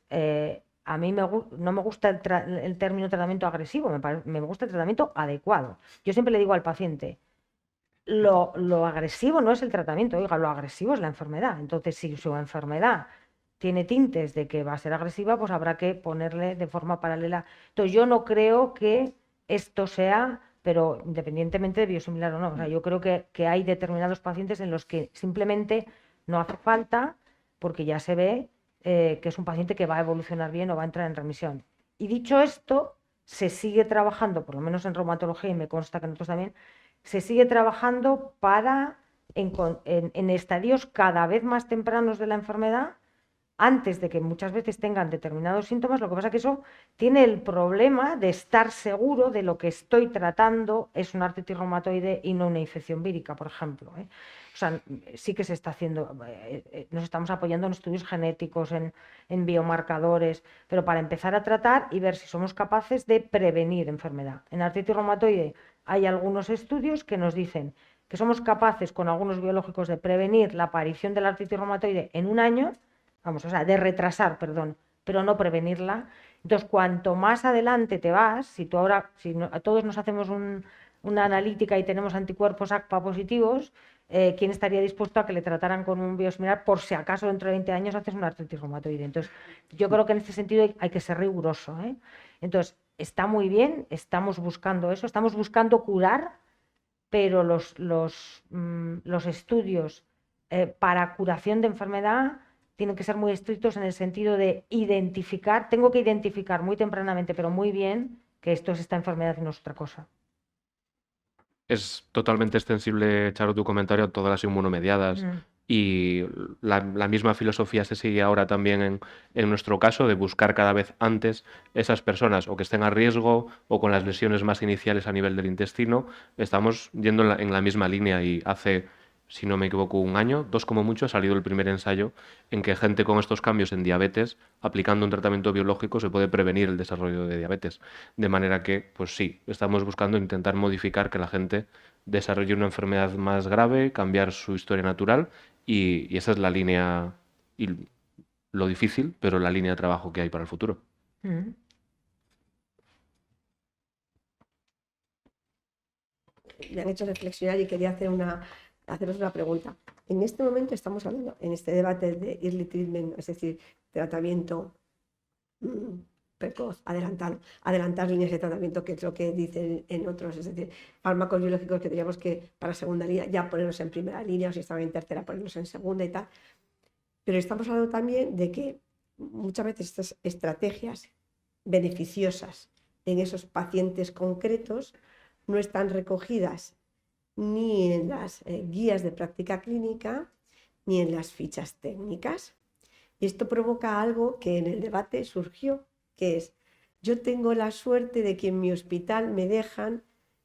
a mí no me gusta el término tratamiento agresivo, me gusta el tratamiento adecuado. Yo siempre le digo al paciente, lo agresivo no es el tratamiento, oiga, lo agresivo es la enfermedad. Entonces, si su enfermedad tiene tintes de que va a ser agresiva, pues habrá que ponerle de forma paralela. Entonces, yo no creo que esto sea, pero independientemente de biosimilar o no, o sea, yo creo que hay determinados pacientes en los que simplemente no hace falta, porque ya se ve que es un paciente que va a evolucionar bien o va a entrar en remisión. Y dicho esto, se sigue trabajando, por lo menos en reumatología, y me consta que en otros también, se sigue trabajando para, en estadios cada vez más tempranos de la enfermedad, antes de que muchas veces tengan determinados síntomas. Lo que pasa es que eso tiene el problema de estar seguro de lo que estoy tratando es una artritis reumatoide y no una infección vírica, por ejemplo, ¿eh? O sea, sí que se está haciendo, nos estamos apoyando en estudios genéticos, en biomarcadores, pero para empezar a tratar y ver si somos capaces de prevenir enfermedad. En artritis reumatoide hay algunos estudios que nos dicen que somos capaces con algunos biológicos de prevenir la aparición de la artritis reumatoide en un año, vamos, o sea, de retrasar, perdón, pero no prevenirla. Entonces, cuanto más adelante te vas, si todos nos hacemos una analítica y tenemos anticuerpos ACPA positivos, ¿quién estaría dispuesto a que le trataran con un biosimilar por si acaso dentro de 20 años haces una artritis reumatoide? Entonces, yo creo que en este sentido hay que ser riguroso, ¿eh? Entonces, está muy bien, estamos buscando eso, estamos buscando curar, pero los estudios para curación de enfermedad tienen que ser muy estrictos en el sentido de identificar, tengo que identificar muy tempranamente, pero muy bien, que esto es esta enfermedad y no es otra cosa. Es totalmente extensible, Charo, tu comentario a todas las inmunomediadas, y la misma filosofía se sigue ahora también en nuestro caso, de buscar cada vez antes esas personas o que estén a riesgo o con las lesiones más iniciales a nivel del intestino. Estamos yendo en la misma línea, y hace, si no me equivoco, 1 año, 2 como mucho, ha salido el primer ensayo en que gente con estos cambios en diabetes, aplicando un tratamiento biológico, se puede prevenir el desarrollo de diabetes. De manera que, pues sí, estamos buscando intentar modificar que la gente desarrolle una enfermedad más grave, cambiar su historia natural, y esa es la línea, y lo difícil, pero la línea de trabajo que hay para el futuro. Me han hecho reflexionar y quería haceros una pregunta. En este momento estamos hablando, en este debate de early treatment, es decir, tratamiento precoz, adelantar líneas de tratamiento, que es lo que dicen en otros, es decir, fármacos biológicos que teníamos que para segunda línea ya ponerlos en primera línea, o si estaban en tercera ponerlos en segunda y tal. Pero estamos hablando también de que muchas veces estas estrategias beneficiosas en esos pacientes concretos no están recogidas ni en las guías de práctica clínica, ni en las fichas técnicas. Y esto provoca algo que en el debate surgió, que es, yo tengo la suerte de que en mi hospital me dejan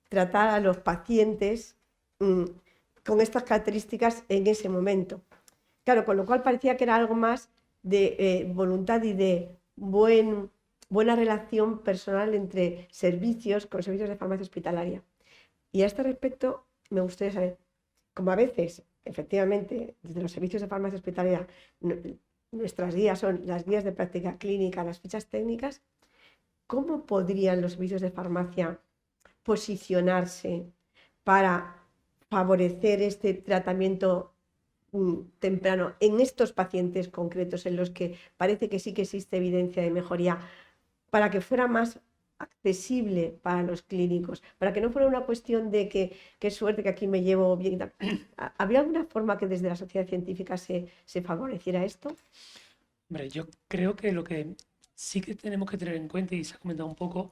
tratar a los pacientes con estas características en ese momento. Claro, con lo cual parecía que era algo más de voluntad y de buena relación personal entre servicios con servicios de farmacia hospitalaria. Y a este respecto me gustaría saber, como a veces, efectivamente, desde los servicios de farmacia hospitalaria, nuestras guías son las guías de práctica clínica, las fichas técnicas, ¿cómo podrían los servicios de farmacia posicionarse para favorecer este tratamiento temprano en estos pacientes concretos en los que parece que sí que existe evidencia de mejoría, para que fuera más accesible para los clínicos, para que no fuera una cuestión de que qué suerte que aquí me llevo bien? ¿Habría alguna forma que desde la sociedad científica se favoreciera esto? Hombre, yo creo que lo que sí que tenemos que tener en cuenta, y se ha comentado un poco,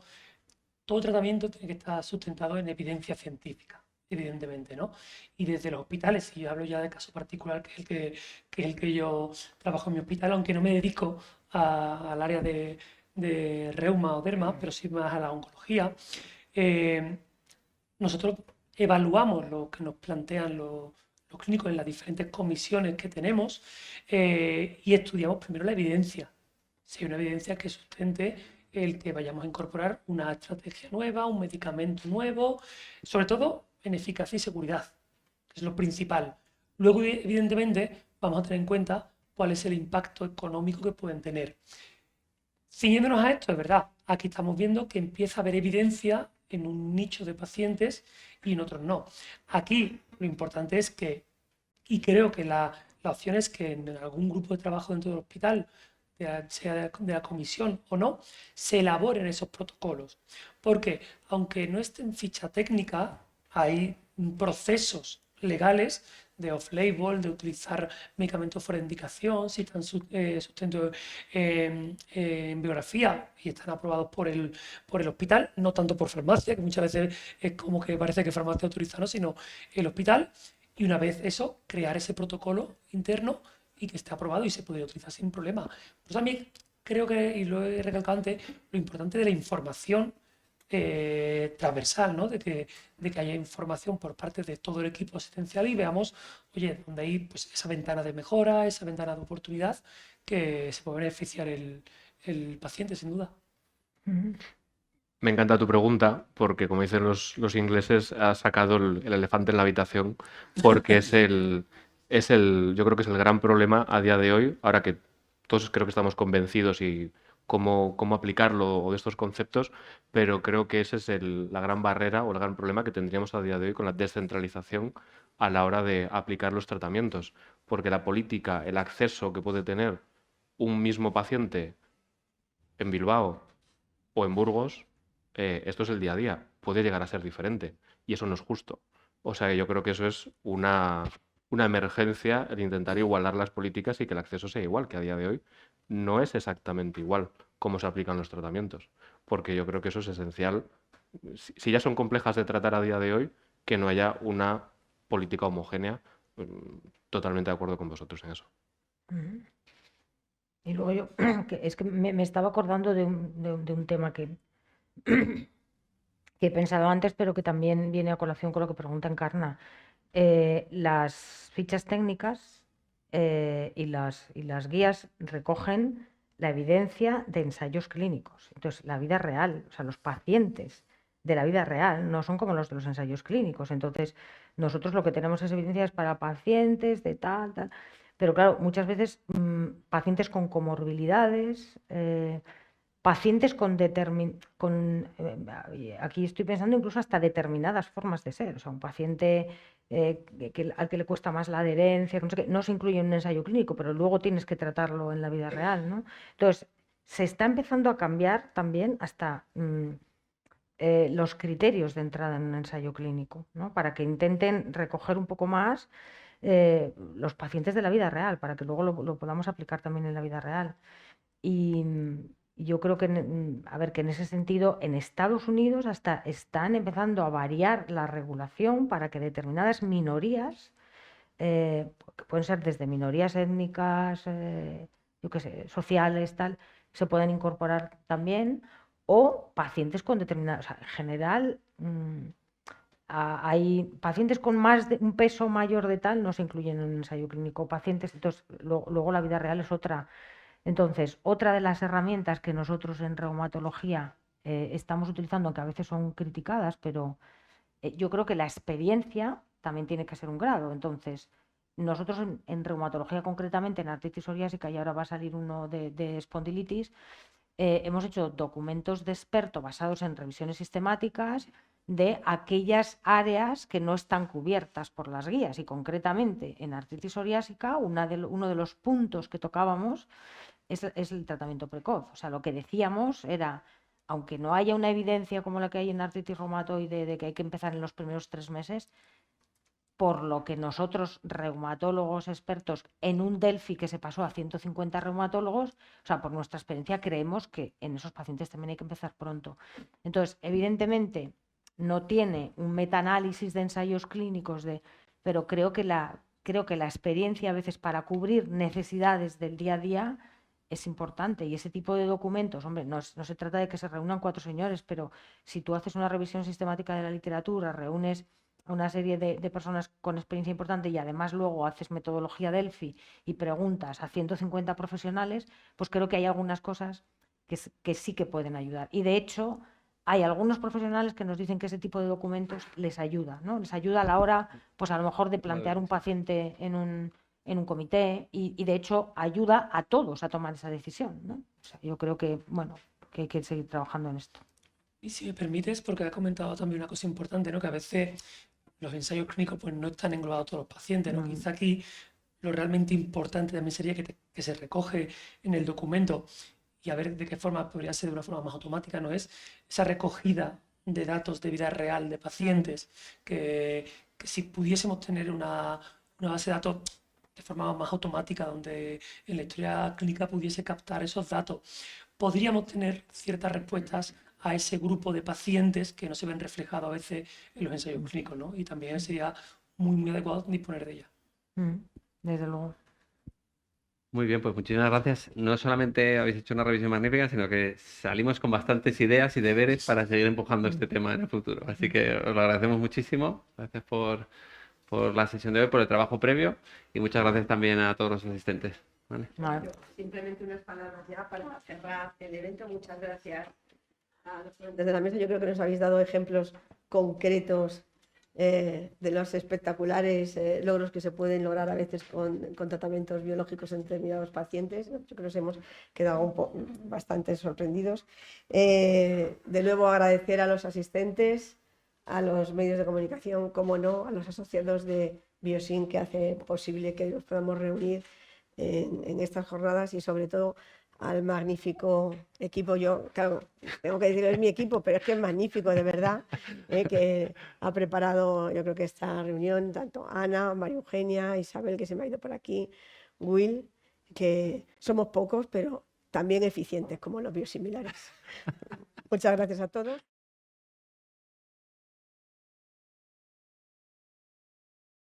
todo tratamiento tiene que estar sustentado en evidencia científica, evidentemente, ¿no? Y desde los hospitales, si yo hablo ya de caso particular, que es el que yo trabajo en mi hospital, aunque no me dedico al área de reuma o derma, pero sí más a la oncología, nosotros evaluamos lo que nos plantean los clínicos en las diferentes comisiones que tenemos y estudiamos primero la evidencia. Si hay una evidencia que sustente el que vayamos a incorporar una estrategia nueva, un medicamento nuevo, sobre todo en eficacia y seguridad, que es lo principal. Luego, evidentemente, vamos a tener en cuenta cuál es el impacto económico que pueden tener. Ciñéndonos a esto, es verdad, aquí estamos viendo que empieza a haber evidencia en un nicho de pacientes y en otros no. Aquí lo importante es que, y creo que la opción es que en algún grupo de trabajo dentro del hospital, sea de la comisión o no, se elaboren esos protocolos. Porque aunque no esté en ficha técnica, hay procesos legales de off-label, de utilizar medicamentos fuera de indicación, si están sustento en biografía y están aprobados por el hospital, no tanto por farmacia, que muchas veces es como que parece que farmacia autoriza, no, sino el hospital, y una vez eso, crear ese protocolo interno y que esté aprobado y se puede utilizar sin problema. Pues también creo que, y lo he recalcado antes, lo importante de la información transversal, ¿no? de que haya información por parte de todo el equipo asistencial y veamos, oye, donde hay pues, esa ventana de mejora, esa ventana de oportunidad que se puede beneficiar el paciente, sin duda. Me encanta tu pregunta porque, como dicen los ingleses, has sacado el elefante en la habitación porque yo creo que es el gran problema a día de hoy, ahora que todos creo que estamos convencidos y cómo aplicarlo o de estos conceptos, pero creo que esa es la gran barrera o el gran problema que tendríamos a día de hoy con la descentralización a la hora de aplicar los tratamientos, porque la política, el acceso que puede tener un mismo paciente en Bilbao o en Burgos, esto es el día a día, puede llegar a ser diferente y eso no es justo. O sea, yo creo que eso es una emergencia el intentar igualar las políticas y que el acceso sea igual, que a día de hoy no es exactamente igual cómo se aplican los tratamientos, porque yo creo que eso es esencial. Si ya son complejas de tratar a día de hoy, que no haya una política homogénea. Totalmente de acuerdo con vosotros en eso. Y luego yo, es que me estaba acordando de un tema que he pensado antes, pero que también viene a colación con lo que pregunta Encarna. Las fichas técnicas y las guías recogen la evidencia de ensayos clínicos. Entonces, la vida real, o sea, los pacientes de la vida real no son como los de los ensayos clínicos. Entonces, nosotros lo que tenemos es evidencias para pacientes de tal. Pero claro, muchas veces pacientes con comorbilidades, pacientes aquí estoy pensando incluso hasta determinadas formas de ser. O sea, un paciente al que le cuesta más la adherencia, no se incluye en un ensayo clínico, pero luego tienes que tratarlo en la vida real, ¿no? Entonces, se está empezando a cambiar también hasta los criterios de entrada en un ensayo clínico, ¿no? Para que intenten recoger un poco más los pacientes de la vida real, para que luego lo podamos aplicar también en la vida real. Y Y yo creo que, a ver, que en ese sentido, en Estados Unidos hasta están empezando a variar la regulación para que determinadas minorías, que pueden ser desde minorías étnicas, yo qué sé, sociales, tal, se pueden incorporar también, o pacientes con determinadas, o sea, en general, hay pacientes con un peso mayor de tal, no se incluyen en un ensayo clínico, pacientes, entonces luego la vida real es otra. Entonces, otra de las herramientas que nosotros en reumatología estamos utilizando, que a veces son criticadas, pero yo creo que la experiencia también tiene que ser un grado. Entonces, nosotros en reumatología concretamente, en artritis psoriásica, y ahora va a salir uno de espondilitis, hemos hecho documentos de experto basados en revisiones sistemáticas de aquellas áreas que no están cubiertas por las guías. Y concretamente en artritis psoriásica, uno de los puntos que tocábamos es el tratamiento precoz. O sea, lo que decíamos era, aunque no haya una evidencia como la que hay en artritis reumatoide de que hay que empezar en los primeros 3 meses, por lo que nosotros, reumatólogos expertos, en un Delphi que se pasó a 150 reumatólogos, o sea, por nuestra experiencia creemos que en esos pacientes también hay que empezar pronto. Entonces, evidentemente, no tiene un metaanálisis de ensayos clínicos, pero creo que la experiencia a veces para cubrir necesidades del día a día es importante. Y ese tipo de documentos, hombre, no se trata de que se reúnan 4 señores, pero si tú haces una revisión sistemática de la literatura, reúnes a una serie de personas con experiencia importante y además luego haces metodología Delphi y preguntas a 150 profesionales, pues creo que hay algunas cosas que sí que pueden ayudar. Y de hecho, hay algunos profesionales que nos dicen que ese tipo de documentos les ayuda, ¿no? Les ayuda a la hora, pues a lo mejor de plantear un paciente en un comité y de hecho ayuda a todos a tomar esa decisión, ¿no? O sea, yo creo que, bueno, que hay que seguir trabajando en esto. Y si me permites, porque has comentado también una cosa importante, ¿no? Que a veces los ensayos clínicos pues, no están englobados todos los pacientes, ¿no? Quizá aquí lo realmente importante también sería que se recoge en el documento y a ver de qué forma podría ser de una forma más automática, ¿no? Es esa recogida de datos de vida real de pacientes, que si pudiésemos tener una base de datos de forma más automática, donde en la historia clínica pudiese captar esos datos, podríamos tener ciertas respuestas a ese grupo de pacientes que no se ven reflejados a veces en los ensayos clínicos, ¿no? Y también sería muy, muy adecuado disponer de ella. Desde luego. Muy bien, pues muchísimas gracias. No solamente habéis hecho una revisión magnífica, sino que salimos con bastantes ideas y deberes para seguir empujando este tema en el futuro. Así que os lo agradecemos muchísimo. Gracias por la sesión de hoy, por el trabajo previo y muchas gracias también a todos los asistentes. ¿Vale? Vale. Simplemente unas palabras ya para cerrar el evento. Muchas gracias a los ponentes de la mesa. Yo creo que nos habéis dado ejemplos concretos de los espectaculares logros que se pueden lograr a veces con tratamientos biológicos en determinados pacientes. Yo creo que nos hemos quedado bastante sorprendidos. De nuevo agradecer a los asistentes, a los medios de comunicación, como no, a los asociados de Biosim que hace posible que nos podamos reunir en estas jornadas y sobre todo al magnífico equipo. Yo, claro, tengo que decir que es mi equipo, pero es que es magnífico, de verdad, que ha preparado, yo creo que esta reunión, tanto Ana, María Eugenia, Isabel, que se me ha ido por aquí, Will, que somos pocos, pero también eficientes como los biosimilares. Muchas gracias a todos.